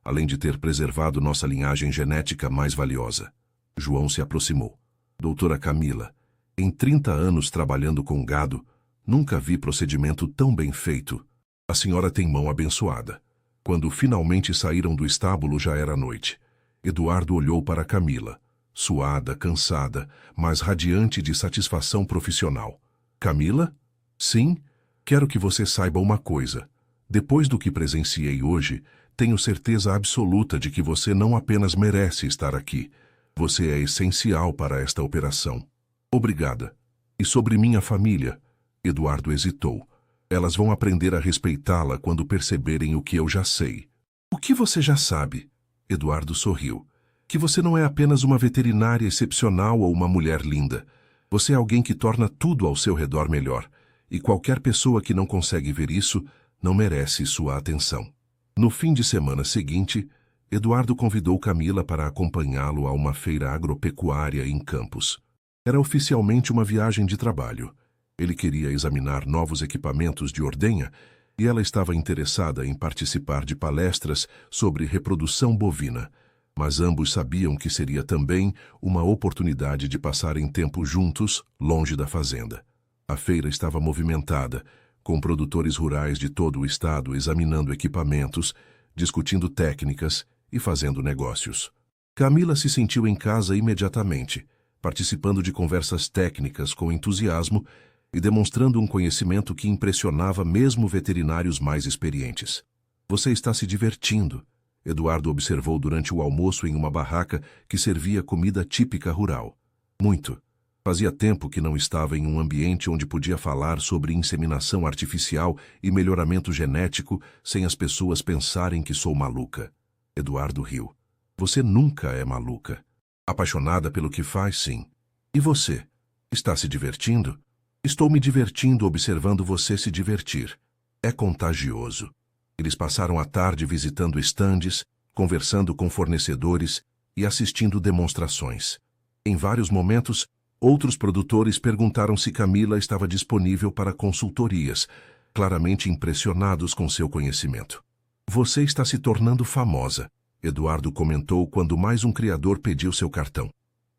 além de ter preservado nossa linhagem genética mais valiosa. João se aproximou. Doutora Camila, em 30 anos trabalhando com gado, nunca vi procedimento tão bem feito. A senhora tem mão abençoada. Quando finalmente saíram do estábulo já era noite. Eduardo olhou para Camila, suada, cansada, mas radiante de satisfação profissional. Camila? Sim? Quero que você saiba uma coisa. Depois do que presenciei hoje, tenho certeza absoluta de que você não apenas merece estar aqui. Você é essencial para esta operação. Obrigada. E sobre minha família? Eduardo hesitou. Elas vão aprender a respeitá-la quando perceberem o que eu já sei. O que você já sabe? Eduardo sorriu. Que você não é apenas uma veterinária excepcional ou uma mulher linda. Você é alguém que torna tudo ao seu redor melhor. E qualquer pessoa que não consegue ver isso não merece sua atenção. No fim de semana seguinte, Eduardo convidou Camila para acompanhá-lo a uma feira agropecuária em Campos. Era oficialmente uma viagem de trabalho. Ele queria examinar novos equipamentos de ordenha e ela estava interessada em participar de palestras sobre reprodução bovina, mas ambos sabiam que seria também uma oportunidade de passarem tempo juntos, longe da fazenda. A feira estava movimentada, com produtores rurais de todo o estado examinando equipamentos, discutindo técnicas e fazendo negócios. Camila se sentiu em casa imediatamente, participando de conversas técnicas com entusiasmo e demonstrando um conhecimento que impressionava mesmo veterinários mais experientes. Você está se divertindo, Eduardo observou durante o almoço em uma barraca que servia comida típica rural. Muito. Fazia tempo que não estava em um ambiente onde podia falar sobre inseminação artificial e melhoramento genético sem as pessoas pensarem que sou maluca. Eduardo riu. Você nunca é maluca. Apaixonada pelo que faz, sim. E você? Está se divertindo? Estou me divertindo observando você se divertir. É contagioso. Eles passaram a tarde visitando estandes, conversando com fornecedores e assistindo demonstrações. Em vários momentos, outros produtores perguntaram se Camila estava disponível para consultorias, claramente impressionados com seu conhecimento. Você está se tornando famosa, Eduardo comentou quando mais um criador pediu seu cartão.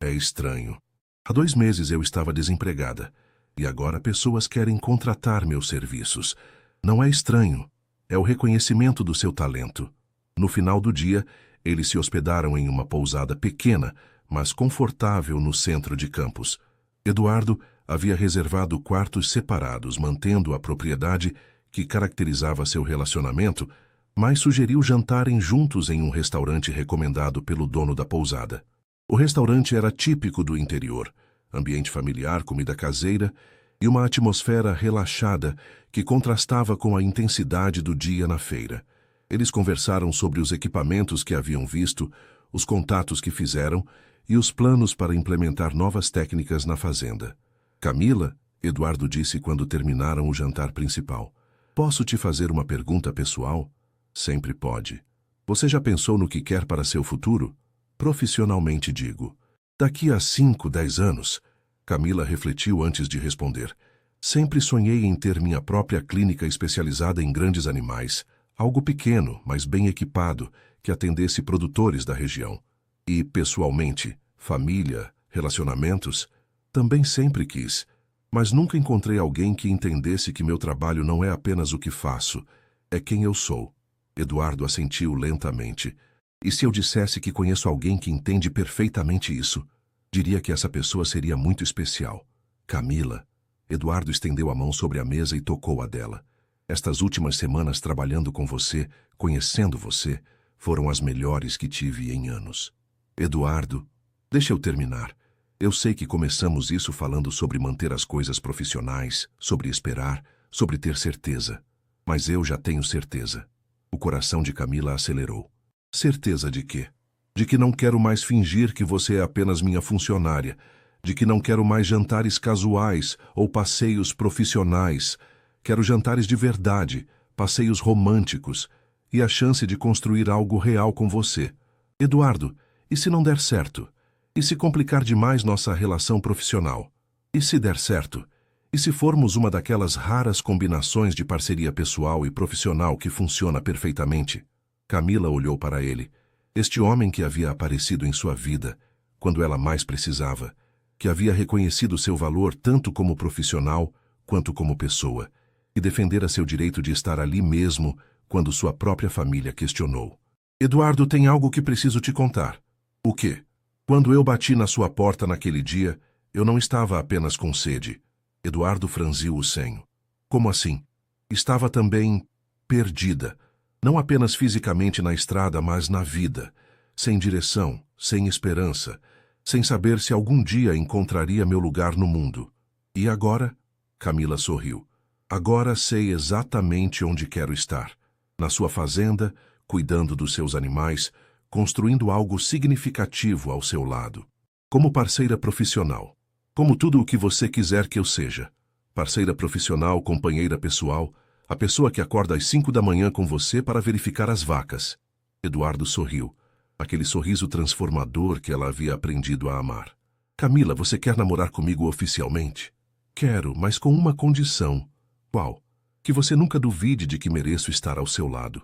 É estranho. Há 2 meses eu estava desempregada, e agora pessoas querem contratar meus serviços. Não é estranho, é o reconhecimento do seu talento. No final do dia, eles se hospedaram em uma pousada pequena, mas confortável no centro de Campos. Eduardo havia reservado quartos separados, mantendo a propriedade que caracterizava seu relacionamento, mas sugeriu jantarem juntos em um restaurante recomendado pelo dono da pousada. O restaurante era típico do interior, ambiente familiar, comida caseira e uma atmosfera relaxada que contrastava com a intensidade do dia na feira. Eles conversaram sobre os equipamentos que haviam visto, os contatos que fizeram e os planos para implementar novas técnicas na fazenda. Camila, Eduardo disse quando terminaram o jantar principal. Posso te fazer uma pergunta pessoal? Sempre pode. Você já pensou no que quer para seu futuro? Profissionalmente digo. Daqui a 5, 10 anos, Camila refletiu antes de responder. Sempre sonhei em ter minha própria clínica especializada em grandes animais, algo pequeno, mas bem equipado, que atendesse produtores da região. E, pessoalmente, família, relacionamentos, também sempre quis, mas nunca encontrei alguém que entendesse que meu trabalho não é apenas o que faço, é quem eu sou. Eduardo assentiu lentamente. E se eu dissesse que conheço alguém que entende perfeitamente isso? Diria que essa pessoa seria muito especial. Camila. Eduardo estendeu a mão sobre a mesa e tocou a dela. Estas últimas semanas trabalhando com você, conhecendo você, foram as melhores que tive em anos. Eduardo, deixa eu terminar. Eu sei que começamos isso falando sobre manter as coisas profissionais, sobre esperar, sobre ter certeza. Mas eu já tenho certeza. O coração de Camila acelerou. Certeza de quê? De que não quero mais fingir que você é apenas minha funcionária, de que não quero mais jantares casuais ou passeios profissionais. Quero jantares de verdade, passeios românticos e a chance de construir algo real com você. Eduardo, e se não der certo? E se complicar demais nossa relação profissional? E se der certo? E se formos uma daquelas raras combinações de parceria pessoal e profissional que funciona perfeitamente? Camila olhou para ele, este homem que havia aparecido em sua vida, quando ela mais precisava, que havia reconhecido seu valor tanto como profissional quanto como pessoa, e defendera seu direito de estar ali mesmo quando sua própria família questionou. Eduardo, tem algo que preciso te contar. O quê? Quando eu bati na sua porta naquele dia, eu não estava apenas com sede. Eduardo franziu o senho. Como assim? Estava também perdida. Não apenas fisicamente na estrada, mas na vida. Sem direção, sem esperança, sem saber se algum dia encontraria meu lugar no mundo. E agora? Camila sorriu. Agora sei exatamente onde quero estar. Na sua fazenda, cuidando dos seus animais, construindo algo significativo ao seu lado. Como parceira profissional. Como tudo o que você quiser que eu seja. Parceira profissional, companheira pessoal, a pessoa que acorda às 5 da manhã com você para verificar as vacas. Eduardo sorriu. Aquele sorriso transformador que ela havia aprendido a amar. Camila, você quer namorar comigo oficialmente? Quero, mas com uma condição. Qual? Que você nunca duvide de que mereço estar ao seu lado.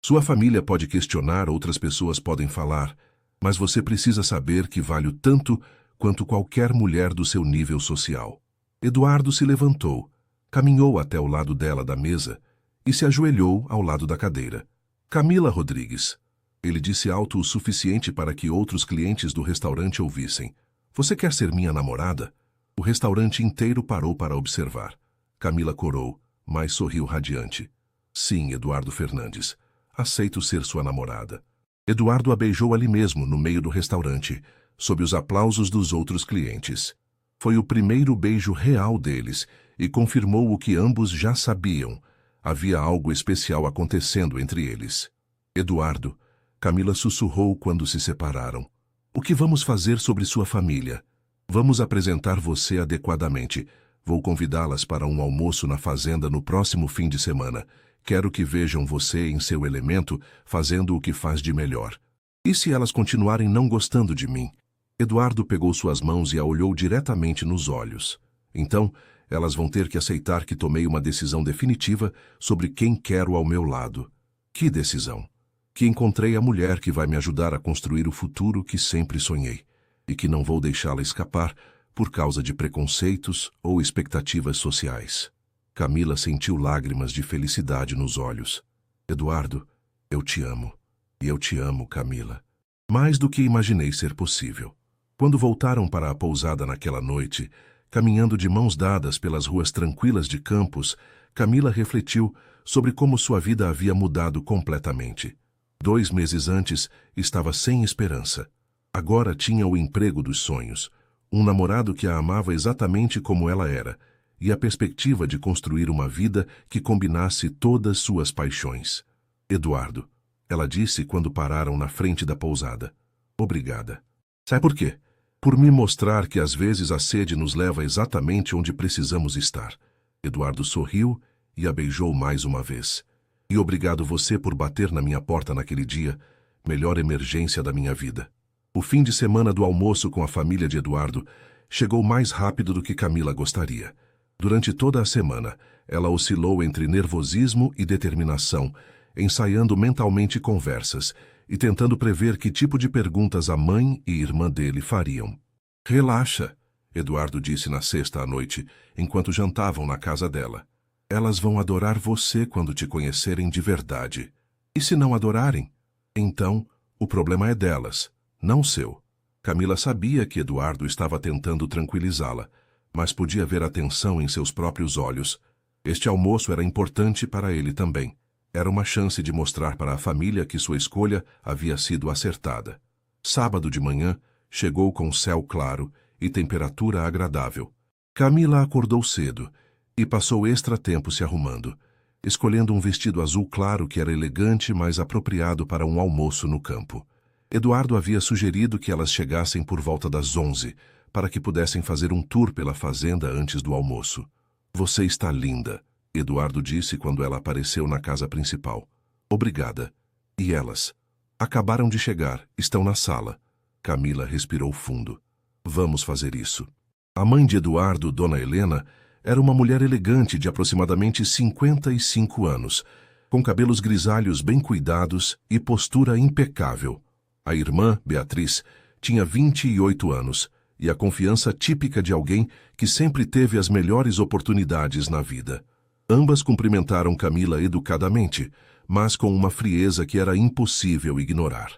Sua família pode questionar, outras pessoas podem falar, mas você precisa saber que valho tanto quanto qualquer mulher do seu nível social. Eduardo se levantou, caminhou até o lado dela da mesa e se ajoelhou ao lado da cadeira. Camila Rodrigues. Ele disse alto o suficiente para que outros clientes do restaurante ouvissem. Você quer ser minha namorada? O restaurante inteiro parou para observar. Camila corou, mas sorriu radiante. Sim, Eduardo Fernandes. Aceito ser sua namorada. Eduardo a beijou ali mesmo, no meio do restaurante, sob os aplausos dos outros clientes. Foi o primeiro beijo real deles e confirmou o que ambos já sabiam. Havia algo especial acontecendo entre eles. Eduardo, Camila sussurrou quando se separaram. O que vamos fazer sobre sua família? Vamos apresentar você adequadamente. Vou convidá-las para um almoço na fazenda no próximo fim de semana. Quero que vejam você em seu elemento, fazendo o que faz de melhor. E se elas continuarem não gostando de mim? Eduardo pegou suas mãos e a olhou diretamente nos olhos. Então, elas vão ter que aceitar que tomei uma decisão definitiva sobre quem quero ao meu lado. Que decisão? Que encontrei a mulher que vai me ajudar a construir o futuro que sempre sonhei, e que não vou deixá-la escapar por causa de preconceitos ou expectativas sociais. Camila sentiu lágrimas de felicidade nos olhos. Eduardo, eu te amo. E eu te amo, Camila. Mais do que imaginei ser possível. Quando voltaram para a pousada naquela noite, caminhando de mãos dadas pelas ruas tranquilas de Campos, Camila refletiu sobre como sua vida havia mudado completamente. 2 meses antes, estava sem esperança. Agora tinha o emprego dos sonhos, um namorado que a amava exatamente como ela era, e a perspectiva de construir uma vida que combinasse todas suas paixões. Eduardo, ela disse quando pararam na frente da pousada. Obrigada. Sabe por quê? Por me mostrar que às vezes a sede nos leva exatamente onde precisamos estar. Eduardo sorriu e a beijou mais uma vez. E obrigado você por bater na minha porta naquele dia, melhor emergência da minha vida. O fim de semana do almoço com a família de Eduardo chegou mais rápido do que Camila gostaria. Durante toda a semana, ela oscilou entre nervosismo e determinação, ensaiando mentalmente conversas e tentando prever que tipo de perguntas a mãe e irmã dele fariam. Relaxa, Eduardo disse na sexta à noite, enquanto jantavam na casa dela. Elas vão adorar você quando te conhecerem de verdade. E se não adorarem? Então, o problema é delas, não seu. Camila sabia que Eduardo estava tentando tranquilizá-la, mas podia ver a tensão em seus próprios olhos. Este almoço era importante para ele também. Era uma chance de mostrar para a família que sua escolha havia sido acertada. Sábado de manhã, chegou com céu claro e temperatura agradável. Camila acordou cedo e passou extra tempo se arrumando, escolhendo um vestido azul claro que era elegante, mas apropriado para um almoço no campo. Eduardo havia sugerido que elas chegassem por volta das 11, para que pudessem fazer um tour pela fazenda antes do almoço. Você está linda, Eduardo disse quando ela apareceu na casa principal. Obrigada. E elas? Acabaram de chegar, estão na sala. Camila respirou fundo. Vamos fazer isso. A mãe de Eduardo, Dona Helena, era uma mulher elegante de aproximadamente 55 anos, com cabelos grisalhos bem cuidados e postura impecável. A irmã, Beatriz, tinha 28 anos e a confiança típica de alguém que sempre teve as melhores oportunidades na vida. Ambas cumprimentaram Camila educadamente, mas com uma frieza que era impossível ignorar.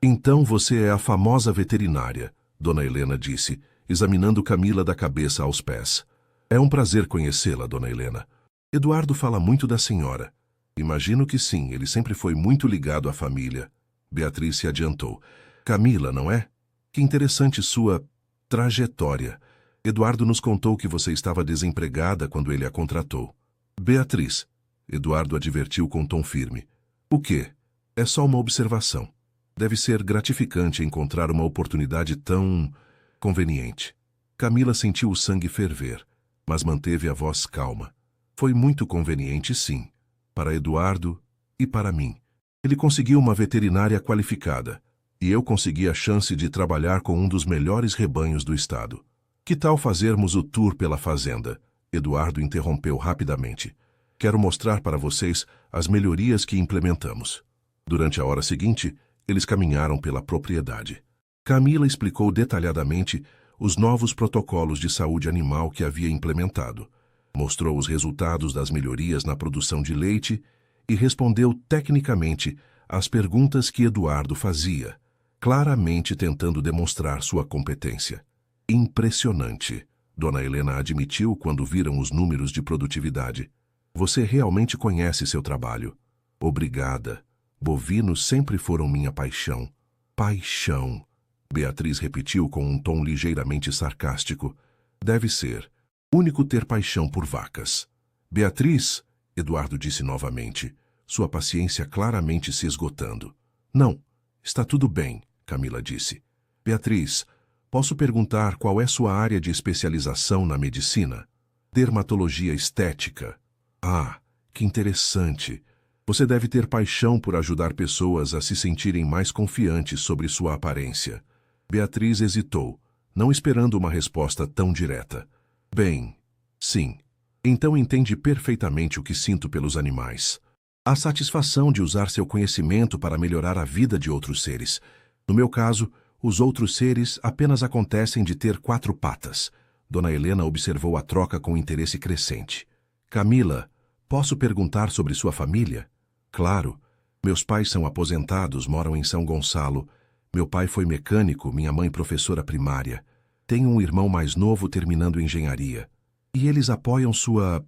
Então você é a famosa veterinária, Dona Helena disse, examinando Camila da cabeça aos pés. É um prazer conhecê-la, Dona Helena. Eduardo fala muito da senhora. Imagino que sim, ele sempre foi muito ligado à família. Beatriz se adiantou. Camila, não é? Que interessante sua trajetória. Eduardo nos contou que você estava desempregada quando ele a contratou. Beatriz, Eduardo advertiu com tom firme. O quê? É só uma observação. Deve ser gratificante encontrar uma oportunidade tão conveniente. Camila sentiu o sangue ferver, mas manteve a voz calma. Foi muito conveniente, sim, para Eduardo e para mim. Ele conseguiu uma veterinária qualificada, e eu consegui a chance de trabalhar com um dos melhores rebanhos do estado. Que tal fazermos o tour pela fazenda? Eduardo interrompeu rapidamente. Quero mostrar para vocês as melhorias que implementamos. Durante a hora seguinte, eles caminharam pela propriedade. Camila explicou detalhadamente os novos protocolos de saúde animal que havia implementado. Mostrou os resultados das melhorias na produção de leite e respondeu tecnicamente às perguntas que Eduardo fazia, claramente tentando demonstrar sua competência. Impressionante, Dona Helena admitiu quando viram os números de produtividade. Você realmente conhece seu trabalho. Obrigada. Bovinos sempre foram minha paixão. Paixão. Beatriz repetiu com um tom ligeiramente sarcástico. Deve ser. Único ter paixão por vacas. Beatriz, Eduardo disse novamente, sua paciência claramente se esgotando. Não, está tudo bem, Camila disse. Beatriz, posso perguntar qual é sua área de especialização na medicina? Dermatologia estética. Ah, que interessante. Você deve ter paixão por ajudar pessoas a se sentirem mais confiantes sobre sua aparência. Beatriz hesitou, não esperando uma resposta tão direta. Bem, sim. Então entende perfeitamente o que sinto pelos animais. A satisfação de usar seu conhecimento para melhorar a vida de outros seres. No meu caso, os outros seres apenas acontecem de ter 4 patas. Dona Helena observou a troca com interesse crescente. Camila, posso perguntar sobre sua família? Claro. Meus pais são aposentados, moram em São Gonçalo. Meu pai foi mecânico, minha mãe professora primária. Tenho um irmão mais novo terminando engenharia. E eles apoiam sua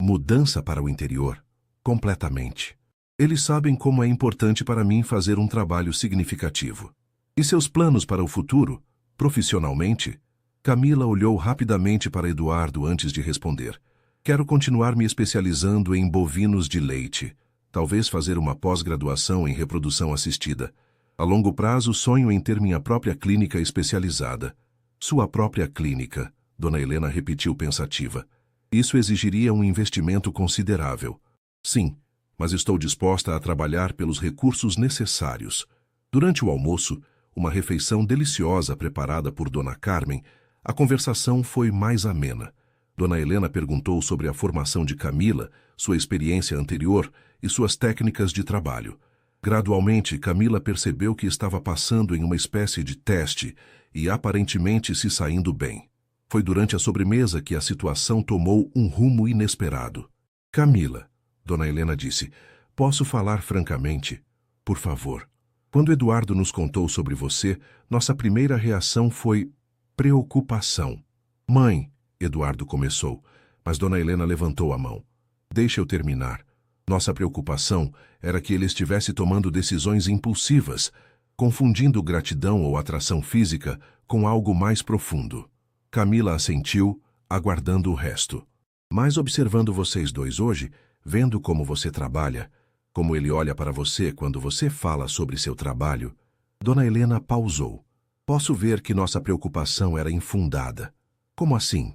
mudança para o interior? Completamente. Eles sabem como é importante para mim fazer um trabalho significativo. E seus planos para o futuro, profissionalmente? Camila olhou rapidamente para Eduardo antes de responder. Quero continuar me especializando em bovinos de leite. Talvez fazer uma pós-graduação em reprodução assistida. A longo prazo, sonho em ter minha própria clínica especializada. Sua própria clínica, Dona Helena repetiu pensativa. Isso exigiria um investimento considerável. Sim, mas estou disposta a trabalhar pelos recursos necessários. Durante o almoço, uma refeição deliciosa preparada por Dona Carmen, a conversação foi mais amena. Dona Helena perguntou sobre a formação de Camila, sua experiência anterior e suas técnicas de trabalho. Gradualmente, Camila percebeu que estava passando em uma espécie de teste e aparentemente se saindo bem. Foi durante a sobremesa que a situação tomou um rumo inesperado. Camila, Dona Helena disse, posso falar francamente? por favor. Quando Eduardo nos contou sobre você, nossa primeira reação foi preocupação. Mãe, Eduardo começou, mas Dona Helena levantou a mão. Deixa eu terminar. Nossa preocupação era que ele estivesse tomando decisões impulsivas, confundindo gratidão ou atração física com algo mais profundo. Camila assentiu, aguardando o resto. Mas observando vocês dois hoje, vendo como você trabalha, como ele olha para você quando você fala sobre seu trabalho, Dona Helena pausou. Posso ver que nossa preocupação era infundada. Como assim?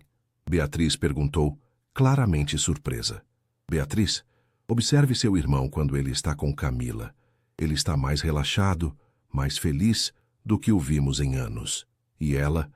Beatriz perguntou, claramente surpresa. Beatriz, observe seu irmão quando ele está com Camila. Ele está mais relaxado, mais feliz do que o vimos em anos. E ela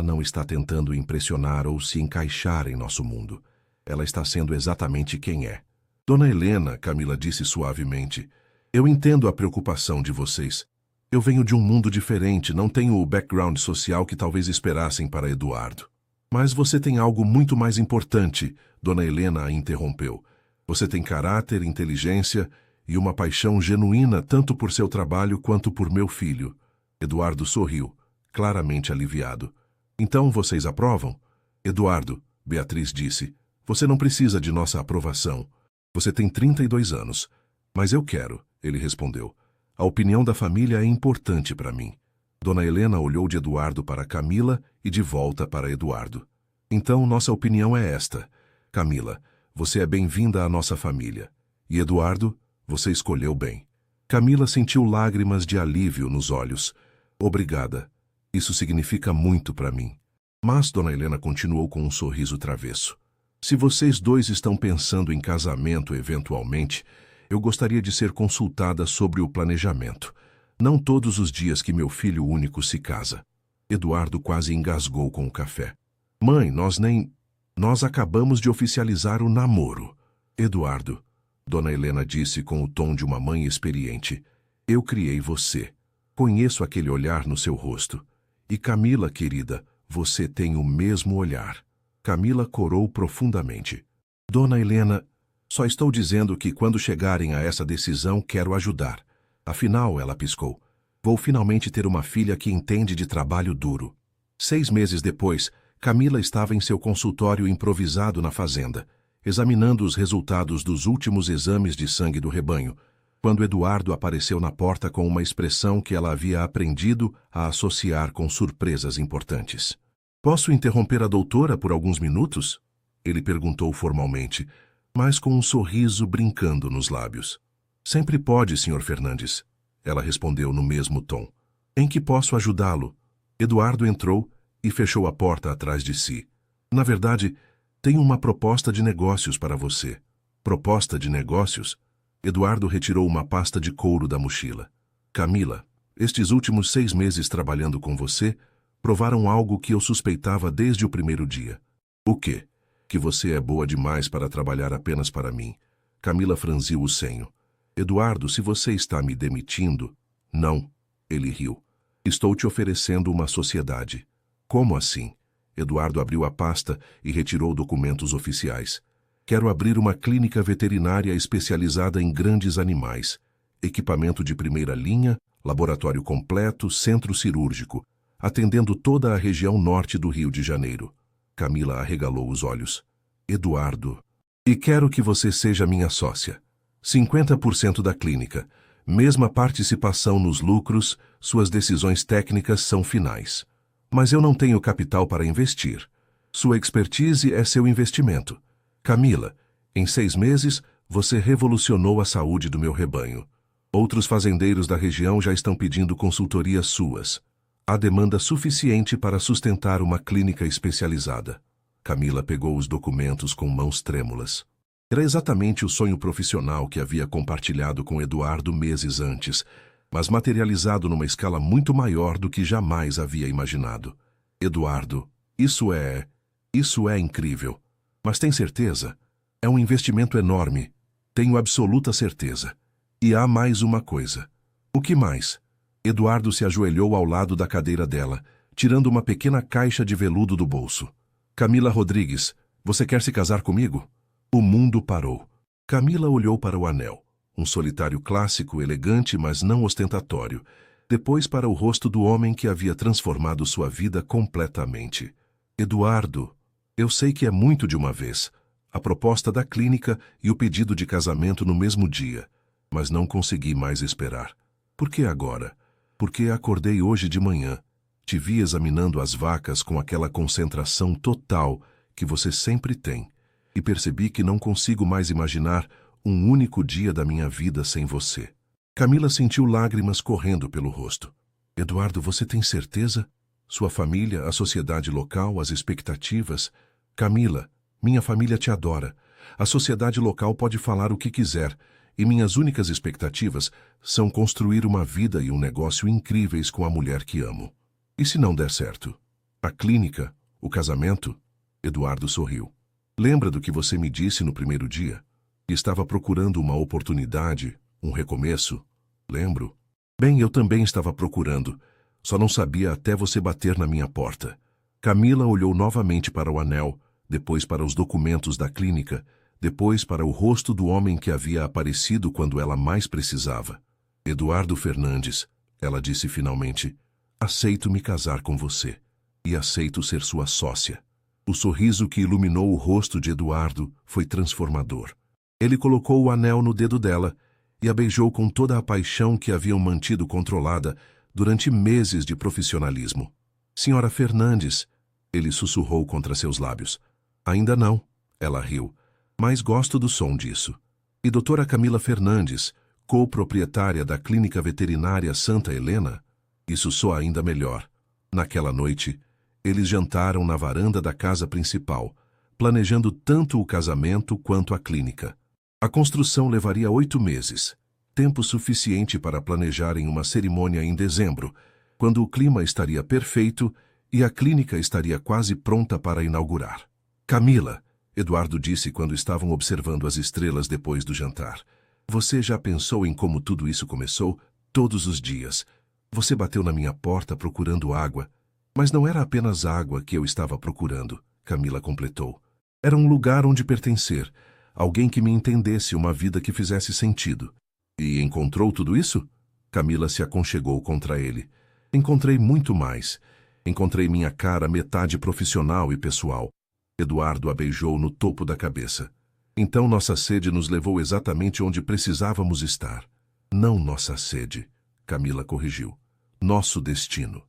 não está tentando impressionar ou se encaixar em nosso mundo. Ela está sendo exatamente quem é. Dona Helena, Camila disse suavemente, eu entendo a preocupação de vocês. Eu venho de um mundo diferente, não tenho o background social que talvez esperassem para Eduardo. Mas você tem algo muito mais importante, Dona Helena a interrompeu. Você tem caráter, inteligência e uma paixão genuína tanto por seu trabalho quanto por meu filho. Eduardo sorriu, claramente aliviado. Então vocês aprovam? Eduardo, Beatriz disse, você não precisa de nossa aprovação. Você tem 32 anos. Mas eu quero, ele respondeu. A opinião da família é importante para mim. Dona Helena olhou de Eduardo para Camila e de volta para Eduardo. Então, nossa opinião é esta. Camila, você é bem-vinda à nossa família. E Eduardo, você escolheu bem. Camila sentiu lágrimas de alívio nos olhos. Obrigada. Isso significa muito para mim. Mas Dona Helena continuou com um sorriso travesso. Se vocês dois estão pensando em casamento eventualmente, eu gostaria de ser consultada sobre o planejamento. Não todos os dias que meu filho único se casa. Eduardo quase engasgou com o café. Mãe, nós acabamos de oficializar o namoro. Eduardo, Dona Helena disse com o tom de uma mãe experiente, eu criei você. Conheço aquele olhar no seu rosto. E Camila, querida, você tem o mesmo olhar. Camila corou profundamente. Dona Helena, só estou dizendo que quando chegarem a essa decisão quero ajudar. Afinal, ela piscou, vou finalmente ter uma filha que entende de trabalho duro. 6 meses depois, Camila estava em seu consultório improvisado na fazenda, examinando os resultados dos últimos exames de sangue do rebanho, quando Eduardo apareceu na porta com uma expressão que ela havia aprendido a associar com surpresas importantes. Posso interromper a doutora por alguns minutos? Ele perguntou formalmente, mas com um sorriso brincando nos lábios. Sempre pode, Sr. Fernandes. Ela respondeu no mesmo tom. Em que posso ajudá-lo? Eduardo entrou e fechou a porta atrás de si. Na verdade, tenho uma proposta de negócios para você. Proposta de negócios? Eduardo retirou uma pasta de couro da mochila. Camila, estes últimos 6 meses trabalhando com você provaram algo que eu suspeitava desde o primeiro dia. O quê? Que você é boa demais para trabalhar apenas para mim. Camila franziu o senho. Eduardo, se você está me demitindo... Não, ele riu. Estou te oferecendo uma sociedade. Como assim? Eduardo abriu a pasta e retirou documentos oficiais. Quero abrir uma clínica veterinária especializada em grandes animais. Equipamento de primeira linha, laboratório completo, centro cirúrgico, atendendo toda a região norte do Rio de Janeiro. Camila arregalou os olhos. Eduardo, e quero que você seja minha sócia. 50% da clínica, mesma participação nos lucros, suas decisões técnicas são finais. Mas eu não tenho capital para investir. Sua expertise é seu investimento. Camila, em 6 meses, você revolucionou a saúde do meu rebanho. Outros fazendeiros da região já estão pedindo consultorias suas. Há demanda suficiente para sustentar uma clínica especializada. Camila pegou os documentos com mãos trêmulas. Era exatamente o sonho profissional que havia compartilhado com Eduardo meses antes, mas materializado numa escala muito maior do que jamais havia imaginado. Eduardo, isso é incrível. Mas tem certeza? É um investimento enorme. Tenho absoluta certeza. E há mais uma coisa. O que mais? Eduardo se ajoelhou ao lado da cadeira dela, tirando uma pequena caixa de veludo do bolso. Camila Rodrigues, você quer se casar comigo? O mundo parou. Camila olhou para o anel. um solitário clássico, elegante, mas não ostentatório. Depois para o rosto do homem que havia transformado sua vida completamente. Eduardo, eu sei que é muito de uma vez. A proposta da clínica e o pedido de casamento no mesmo dia. Mas não consegui mais esperar. Por que agora? Porque acordei hoje de manhã. Te vi examinando as vacas com aquela concentração total que você sempre tem. E percebi que não consigo mais imaginar um único dia da minha vida sem você. Camila sentiu lágrimas correndo pelo rosto. Eduardo, você tem certeza? Sua família, a sociedade local, as expectativas? Camila, minha família te adora. A sociedade local pode falar o que quiser. E minhas únicas expectativas são construir uma vida e um negócio incríveis com a mulher que amo. E se não der certo? A clínica? O casamento? Eduardo sorriu. Lembra do que você me disse no primeiro dia? Estava procurando uma oportunidade, um recomeço? Lembro. Bem, eu também estava procurando. Só não sabia até você bater na minha porta. Camila olhou novamente para o anel, depois para os documentos da clínica, depois para o rosto do homem que havia aparecido quando ela mais precisava. Eduardo Fernandes, ela disse finalmente, aceito me casar com você. E aceito ser sua sócia. O sorriso que iluminou o rosto de Eduardo foi transformador. Ele colocou o anel no dedo dela e a beijou com toda a paixão que haviam mantido controlada durante meses de profissionalismo. Senhora Fernandes, ele sussurrou contra seus lábios. Ainda não, ela riu, mas gosto do som disso. E doutora Camila Fernandes, co-proprietária da Clínica Veterinária Santa Helena? Isso soa ainda melhor. Naquela noite, eles jantaram na varanda da casa principal, planejando tanto o casamento quanto a clínica. A construção levaria 8 meses, tempo suficiente para planejarem uma cerimônia em dezembro, quando o clima estaria perfeito e a clínica estaria quase pronta para inaugurar. Camila, Eduardo disse quando estavam observando as estrelas depois do jantar. Você já pensou em como tudo isso começou? Todos os dias. Você bateu na minha porta procurando água. Mas não era apenas água que eu estava procurando, Camila completou. Era um lugar onde pertencer, alguém que me entendesse, uma vida que fizesse sentido. E encontrou tudo isso? Camila se aconchegou contra ele. Encontrei muito mais. Encontrei minha cara metade profissional e pessoal. Eduardo a beijou no topo da cabeça. Então nossa sede nos levou exatamente onde precisávamos estar. Não nossa sede, Camila corrigiu. Nosso destino.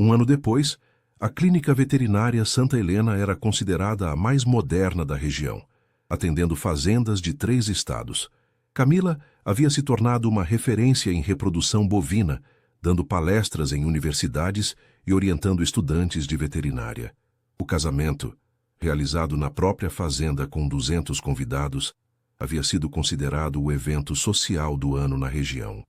1 ano depois, a Clínica Veterinária Santa Helena era considerada a mais moderna da região, atendendo fazendas de 3 estados. Camila havia se tornado uma referência em reprodução bovina, dando palestras em universidades e orientando estudantes de veterinária. O casamento, realizado na própria fazenda com 200 convidados, havia sido considerado o evento social do ano na região.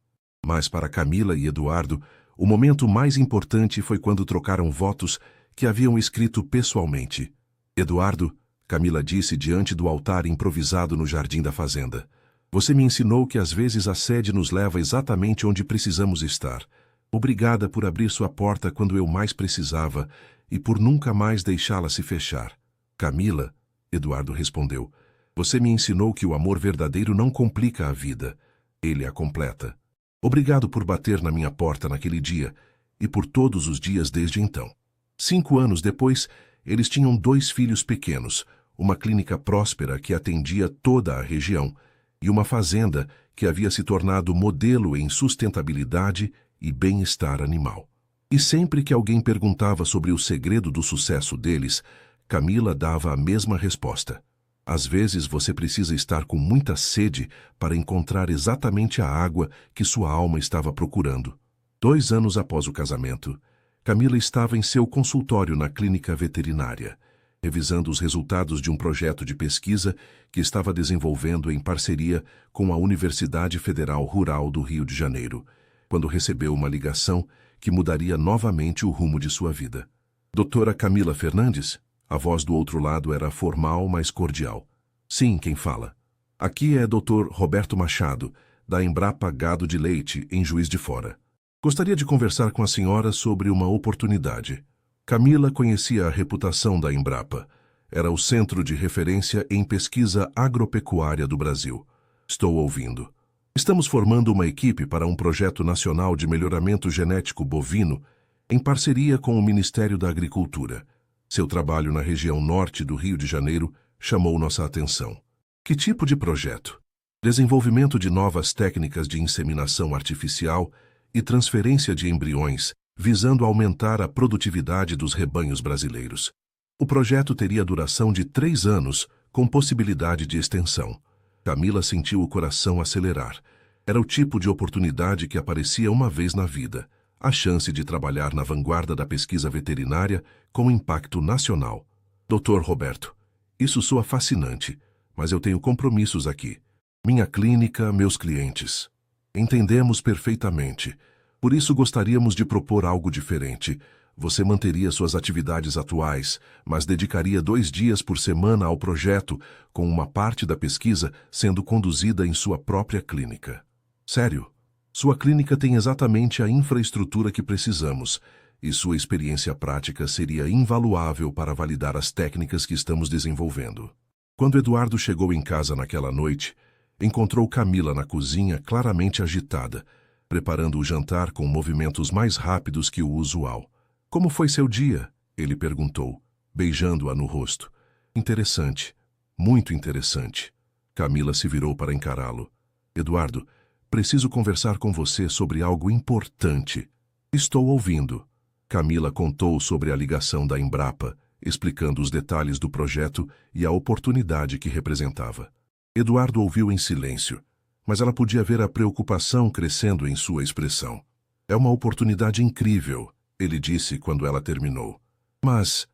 Mas para Camila e Eduardo, o momento mais importante foi quando trocaram votos que haviam escrito pessoalmente. Eduardo, Camila disse diante do altar improvisado no jardim da fazenda, você me ensinou que às vezes a sede nos leva exatamente onde precisamos estar. Obrigada por abrir sua porta quando eu mais precisava e por nunca mais deixá-la se fechar. Camila, Eduardo respondeu, você me ensinou que o amor verdadeiro não complica a vida, ele a completa. Obrigado por bater na minha porta naquele dia e por todos os dias desde então. 5 anos depois, eles tinham 2 filhos pequenos, uma clínica próspera que atendia toda a região e uma fazenda que havia se tornado modelo em sustentabilidade e bem-estar animal. E sempre que alguém perguntava sobre o segredo do sucesso deles, Camila dava a mesma resposta. Às vezes você precisa estar com muita sede para encontrar exatamente a água que sua alma estava procurando. 2 anos após o casamento, Camila estava em seu consultório na clínica veterinária, revisando os resultados de um projeto de pesquisa que estava desenvolvendo em parceria com a Universidade Federal Rural do Rio de Janeiro, quando recebeu uma ligação que mudaria novamente o rumo de sua vida. Doutora Camila Fernandes? A voz do outro lado era formal, mas cordial. Sim, quem fala? Aqui é Dr. Roberto Machado, da Embrapa Gado de Leite, em Juiz de Fora. Gostaria de conversar com a senhora sobre uma oportunidade. Camila conhecia a reputação da Embrapa. Era o centro de referência em pesquisa agropecuária do Brasil. Estou ouvindo. Estamos formando uma equipe para um projeto nacional de melhoramento genético bovino em parceria com o Ministério da Agricultura. Seu trabalho na região norte do Rio de Janeiro chamou nossa atenção. Que tipo de projeto? Desenvolvimento de novas técnicas de inseminação artificial e transferência de embriões, visando aumentar a produtividade dos rebanhos brasileiros. O projeto teria duração de 3 anos, com possibilidade de extensão. Camila sentiu o coração acelerar. Era o tipo de oportunidade que aparecia uma vez na vida. A chance de trabalhar na vanguarda da pesquisa veterinária com impacto nacional. Dr. Roberto, isso soa fascinante, mas eu tenho compromissos aqui. Minha clínica, meus clientes. Entendemos perfeitamente. Por isso gostaríamos de propor algo diferente. Você manteria suas atividades atuais, mas dedicaria 2 dias por semana ao projeto, com uma parte da pesquisa sendo conduzida em sua própria clínica. Sério? Sua clínica tem exatamente a infraestrutura que precisamos, e sua experiência prática seria invaluável para validar as técnicas que estamos desenvolvendo. Quando Eduardo chegou em casa naquela noite, encontrou Camila na cozinha claramente agitada, preparando o jantar com movimentos mais rápidos que o usual. Como foi seu dia? Ele perguntou, beijando-a no rosto. Interessante, muito interessante. Camila se virou para encará-lo. Eduardo, preciso conversar com você sobre algo importante. Estou ouvindo. Camila contou sobre a ligação da Embrapa, explicando os detalhes do projeto e a oportunidade que representava. Eduardo ouviu em silêncio, mas ela podia ver a preocupação crescendo em sua expressão. É uma oportunidade incrível, ele disse quando ela terminou. Mas,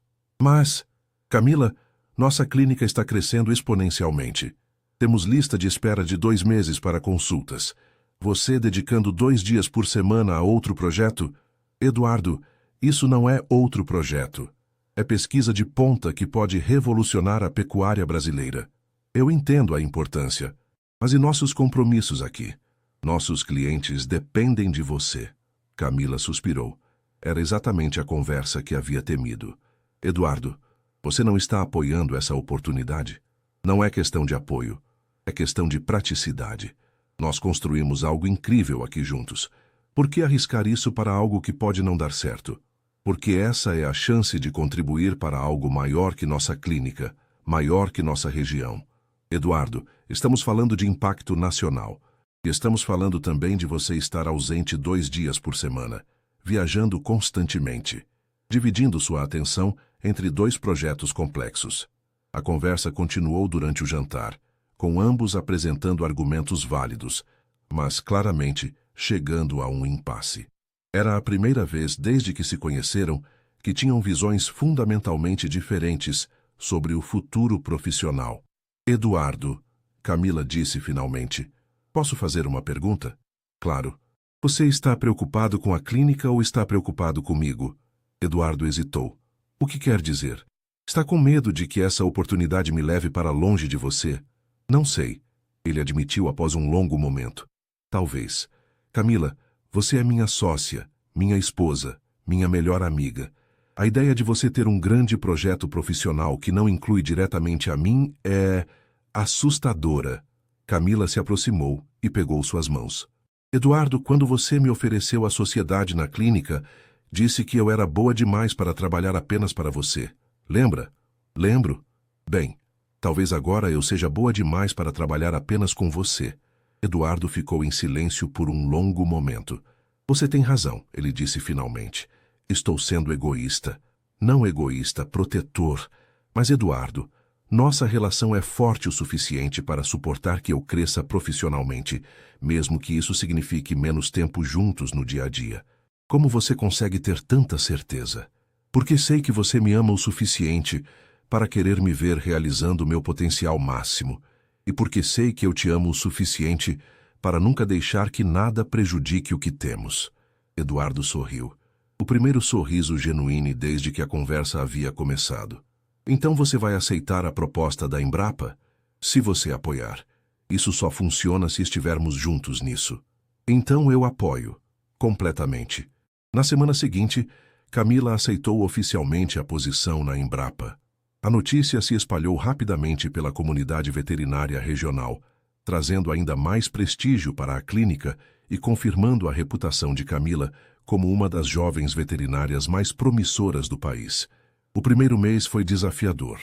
Camila, nossa clínica está crescendo exponencialmente. Temos lista de espera de 2 meses para consultas. Você dedicando 2 dias por semana a outro projeto? Eduardo, isso não é outro projeto. É pesquisa de ponta que pode revolucionar a pecuária brasileira. Eu entendo a importância. Mas e nossos compromissos aqui? Nossos clientes dependem de você. Camila suspirou. Era exatamente a conversa que havia temido. Eduardo, você não está apoiando essa oportunidade? Não é questão de apoio. É questão de praticidade. Nós construímos algo incrível aqui juntos. Por que arriscar isso para algo que pode não dar certo? Porque essa é a chance de contribuir para algo maior que nossa clínica, maior que nossa região. Eduardo, estamos falando de impacto nacional. E estamos falando também de você estar ausente 2 dias por semana, viajando constantemente, dividindo sua atenção entre 2 projetos complexos. A conversa continuou durante o jantar, com ambos apresentando argumentos válidos, mas claramente chegando a um impasse. Era a primeira vez desde que se conheceram que tinham visões fundamentalmente diferentes sobre o futuro profissional. Eduardo, Camila disse finalmente, posso fazer uma pergunta? Claro. Você está preocupado com a clínica ou está preocupado comigo? Eduardo hesitou. O que quer dizer? Está com medo de que essa oportunidade me leve para longe de você? Não sei, ele admitiu após um longo momento. Talvez. Camila, você é minha sócia, minha esposa, minha melhor amiga. A ideia de você ter um grande projeto profissional que não inclui diretamente a mim é assustadora. Camila se aproximou e pegou suas mãos. Eduardo, quando você me ofereceu a sociedade na clínica, disse que eu era boa demais para trabalhar apenas para você. Lembra? Lembro. Bem, talvez agora eu seja boa demais para trabalhar apenas com você. Eduardo ficou em silêncio por um longo momento. Você tem razão, ele disse finalmente. Estou sendo egoísta. Não egoísta, protetor. Mas, Eduardo, nossa relação é forte o suficiente para suportar que eu cresça profissionalmente, mesmo que isso signifique menos tempo juntos no dia a dia. Como você consegue ter tanta certeza? Porque sei que você me ama o suficiente para querer me ver realizando o meu potencial máximo, e porque sei que eu te amo o suficiente para nunca deixar que nada prejudique o que temos. Eduardo sorriu. O primeiro sorriso genuíno desde que a conversa havia começado. Então você vai aceitar a proposta da Embrapa? Se você apoiar. Isso só funciona se estivermos juntos nisso. Então eu apoio. Completamente. Na semana seguinte, Camila aceitou oficialmente a posição na Embrapa. A notícia se espalhou rapidamente pela comunidade veterinária regional. trazendo ainda mais prestígio para a clínica e confirmando a reputação de Camila como uma das jovens veterinárias mais promissoras do país. O primeiro mês foi desafiador.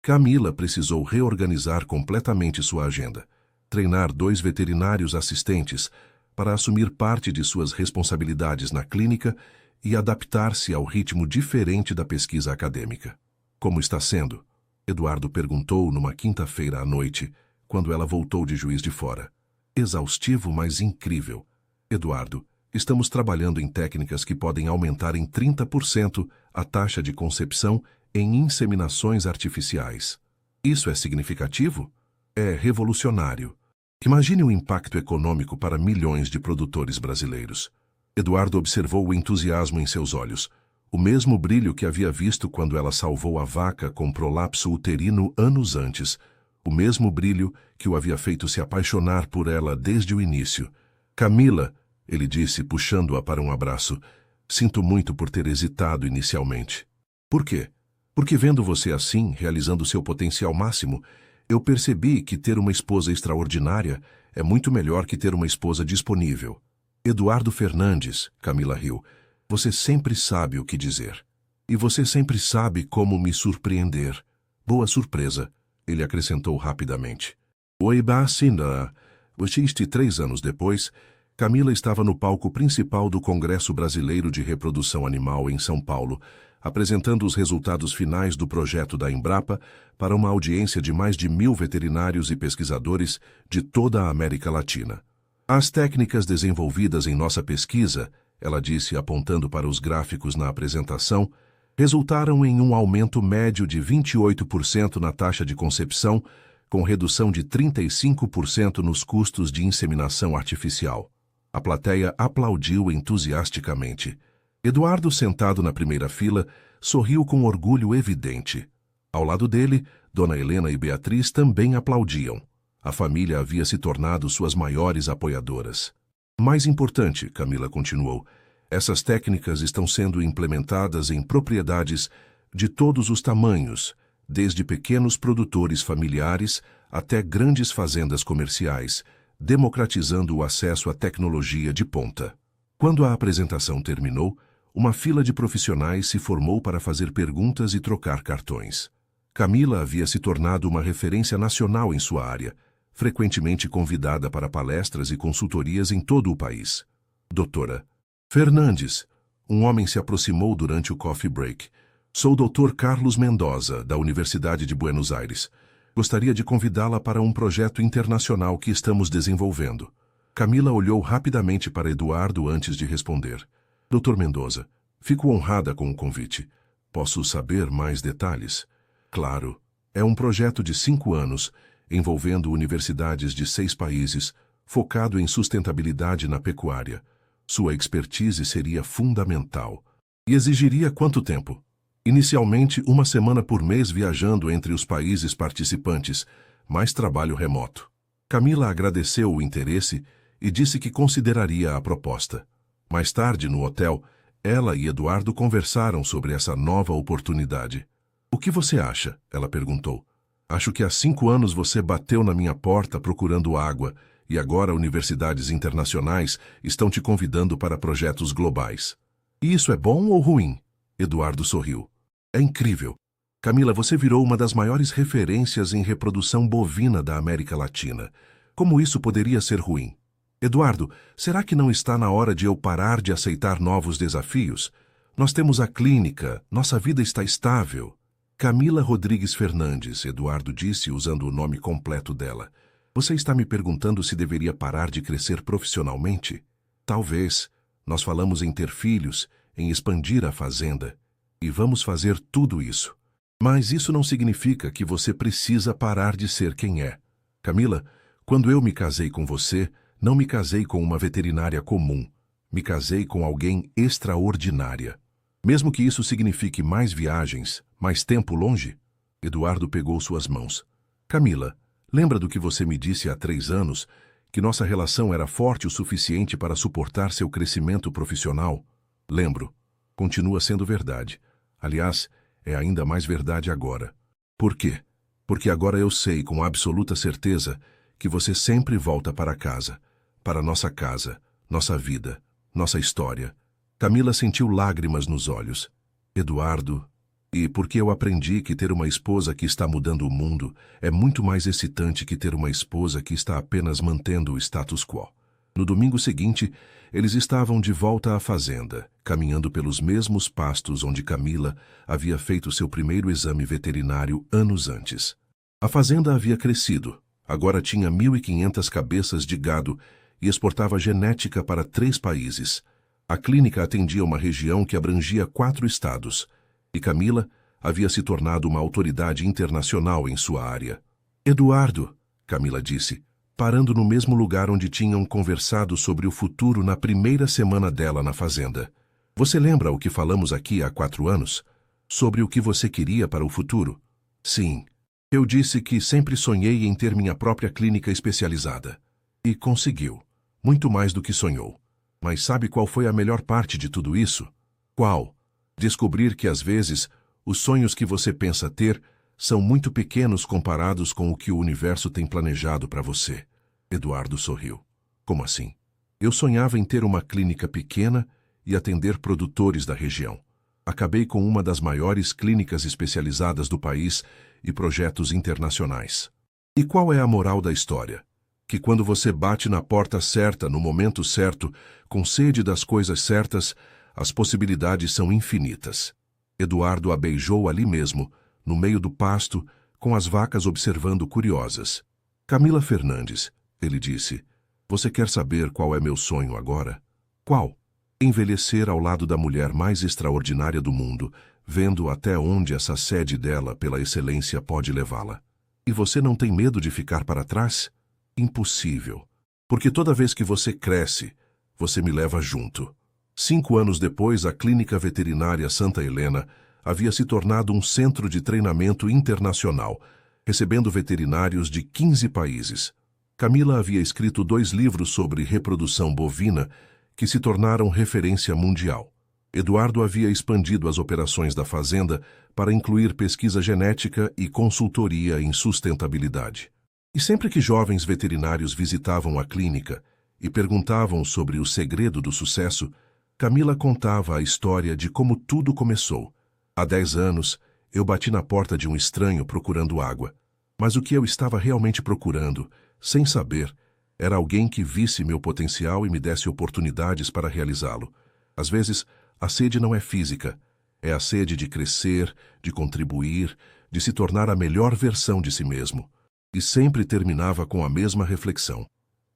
Camila precisou reorganizar completamente sua agenda, treinar 2 veterinários assistentes para assumir parte de suas responsabilidades na clínica e adaptar-se ao ritmo diferente da pesquisa acadêmica. Como está sendo? Eduardo perguntou numa quinta-feira à noite, quando ela voltou de Juiz de Fora. Exaustivo, mas incrível. Eduardo, estamos trabalhando em técnicas que podem aumentar em 30% a taxa de concepção em inseminações artificiais. Isso é significativo? É revolucionário. Imagine o impacto econômico para milhões de produtores brasileiros. Eduardo observou o entusiasmo em seus olhos, o mesmo brilho que havia visto quando ela salvou a vaca com prolapso uterino anos antes, o mesmo brilho que o havia feito se apaixonar por ela desde o início. Camila, ele disse, puxando-a para um abraço, sinto muito por ter hesitado inicialmente. Por quê? Porque vendo você assim, realizando seu potencial máximo, eu percebi que ter uma esposa extraordinária é muito melhor que ter uma esposa disponível. Eduardo Fernandes, Camila riu, você sempre sabe o que dizer. E você sempre sabe como me surpreender. Boa surpresa, ele acrescentou rapidamente. Oi, Bacina. 3 anos depois, Camila estava no palco principal do Congresso Brasileiro de Reprodução Animal em São Paulo, apresentando os resultados finais do projeto da Embrapa para uma audiência de mais de 1.000 veterinários e pesquisadores de toda a América Latina. As técnicas desenvolvidas em nossa pesquisa, ela disse apontando para os gráficos na apresentação, resultaram em um aumento médio de 28% na taxa de concepção, com redução de 35% nos custos de inseminação artificial. A plateia aplaudiu entusiasticamente. Eduardo, sentado na primeira fila, sorriu com orgulho evidente. Ao lado dele, Dona Helena e Beatriz também aplaudiam. A família havia se tornado suas maiores apoiadoras. Mais importante, Camila continuou, essas técnicas estão sendo implementadas em propriedades de todos os tamanhos, desde pequenos produtores familiares até grandes fazendas comerciais, democratizando o acesso à tecnologia de ponta. Quando a apresentação terminou, uma fila de profissionais se formou para fazer perguntas e trocar cartões. Camila havia se tornado uma referência nacional em sua área, frequentemente convidada para palestras e consultorias em todo o país. Doutora Fernandes, um homem se aproximou durante o coffee break. Sou o Dr. Carlos Mendoza, da Universidade de Buenos Aires. Gostaria de convidá-la para um projeto internacional que estamos desenvolvendo. Camila olhou rapidamente para Eduardo antes de responder. Dr. Mendoza, fico honrada com o convite. Posso saber mais detalhes? Claro. É um projeto de 5 anos, envolvendo universidades de 6 países, focado em sustentabilidade na pecuária. Sua expertise seria fundamental. E exigiria quanto tempo? Inicialmente, 1 semana por mês viajando entre os países participantes, mais trabalho remoto. Camila agradeceu o interesse e disse que consideraria a proposta. Mais tarde, no hotel, ela e Eduardo conversaram sobre essa nova oportunidade. O que você acha? Ela perguntou. Acho que há 5 anos você bateu na minha porta procurando água e agora universidades internacionais estão te convidando para projetos globais. E isso é bom ou ruim? Eduardo sorriu. É incrível. Camila, você virou uma das maiores referências em reprodução bovina da América Latina. Como isso poderia ser ruim? Eduardo, será que não está na hora de eu parar de aceitar novos desafios? Nós temos a clínica, nossa vida está estável. Camila Rodrigues Fernandes, Eduardo disse usando o nome completo dela. Você está me perguntando se deveria parar de crescer profissionalmente? Talvez. Nós falamos em ter filhos, em expandir a fazenda. E vamos fazer tudo isso. Mas isso não significa que você precisa parar de ser quem é. Camila, quando eu me casei com você, não me casei com uma veterinária comum. Me casei com alguém extraordinária. Mesmo que isso signifique mais viagens, mais tempo longe? Eduardo pegou suas mãos. Camila, lembra do que você me disse há 3 anos, que nossa relação era forte o suficiente para suportar seu crescimento profissional? Lembro. Continua sendo verdade. Aliás, é ainda mais verdade agora. Por quê? Porque agora eu sei com absoluta certeza que você sempre volta para casa, para nossa casa, nossa vida, nossa história. Camila sentiu lágrimas nos olhos. Eduardo, e porque eu aprendi que ter uma esposa que está mudando o mundo é muito mais excitante que ter uma esposa que está apenas mantendo o status quo. No domingo seguinte, eles estavam de volta à fazenda, caminhando pelos mesmos pastos onde Camila havia feito seu primeiro exame veterinário anos antes. A fazenda havia crescido, agora tinha 1.500 cabeças de gado e exportava genética para 3 países. A clínica atendia uma região que abrangia 4 estados, e Camila havia se tornado uma autoridade internacional em sua área. Eduardo, Camila disse, parando no mesmo lugar onde tinham conversado sobre o futuro na primeira semana dela na fazenda. Você lembra o que falamos aqui há 4 anos? Sobre o que você queria para o futuro? Sim. Eu disse que sempre sonhei em ter minha própria clínica especializada. E conseguiu. Muito mais do que sonhou. Mas sabe qual foi a melhor parte de tudo isso? Qual? Descobrir que às vezes os sonhos que você pensa ter são muito pequenos comparados com o que o universo tem planejado para você. Eduardo sorriu. Como assim? Eu sonhava em ter uma clínica pequena e atender produtores da região. Acabei com uma das maiores clínicas especializadas do país e projetos internacionais. E qual é a moral da história? Que quando você bate na porta certa, no momento certo, com sede das coisas certas, as possibilidades são infinitas. Eduardo a beijou ali mesmo, no meio do pasto, com as vacas observando curiosas. Camila Fernandes, ele disse, você quer saber qual é meu sonho agora? Qual? Envelhecer ao lado da mulher mais extraordinária do mundo, vendo até onde essa sede dela pela excelência pode levá-la. E você não tem medo de ficar para trás? Impossível. Porque toda vez que você cresce, você me leva junto. 5 anos depois, a Clínica Veterinária Santa Helena havia se tornado um centro de treinamento internacional, recebendo veterinários de 15 países. Camila havia escrito 2 livros sobre reprodução bovina que se tornaram referência mundial. Eduardo havia expandido as operações da fazenda para incluir pesquisa genética e consultoria em sustentabilidade. E sempre que jovens veterinários visitavam a clínica e perguntavam sobre o segredo do sucesso, Camila contava a história de como tudo começou. Há 10 anos, eu bati na porta de um estranho procurando água. Mas o que eu estava realmente procurando, sem saber, era alguém que visse meu potencial e me desse oportunidades para realizá-lo. Às vezes, a sede não é física. É a sede de crescer, de contribuir, de se tornar a melhor versão de si mesmo. E sempre terminava com a mesma reflexão.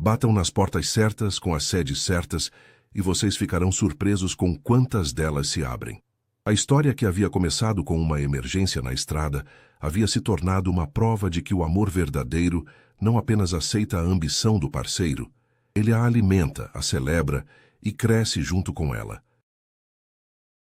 Batam nas portas certas, com as sedes certas, e vocês ficarão surpresos com quantas delas se abrem. A história que havia começado com uma emergência na estrada havia se tornado uma prova de que o amor verdadeiro não apenas aceita a ambição do parceiro, ele a alimenta, a celebra e cresce junto com ela.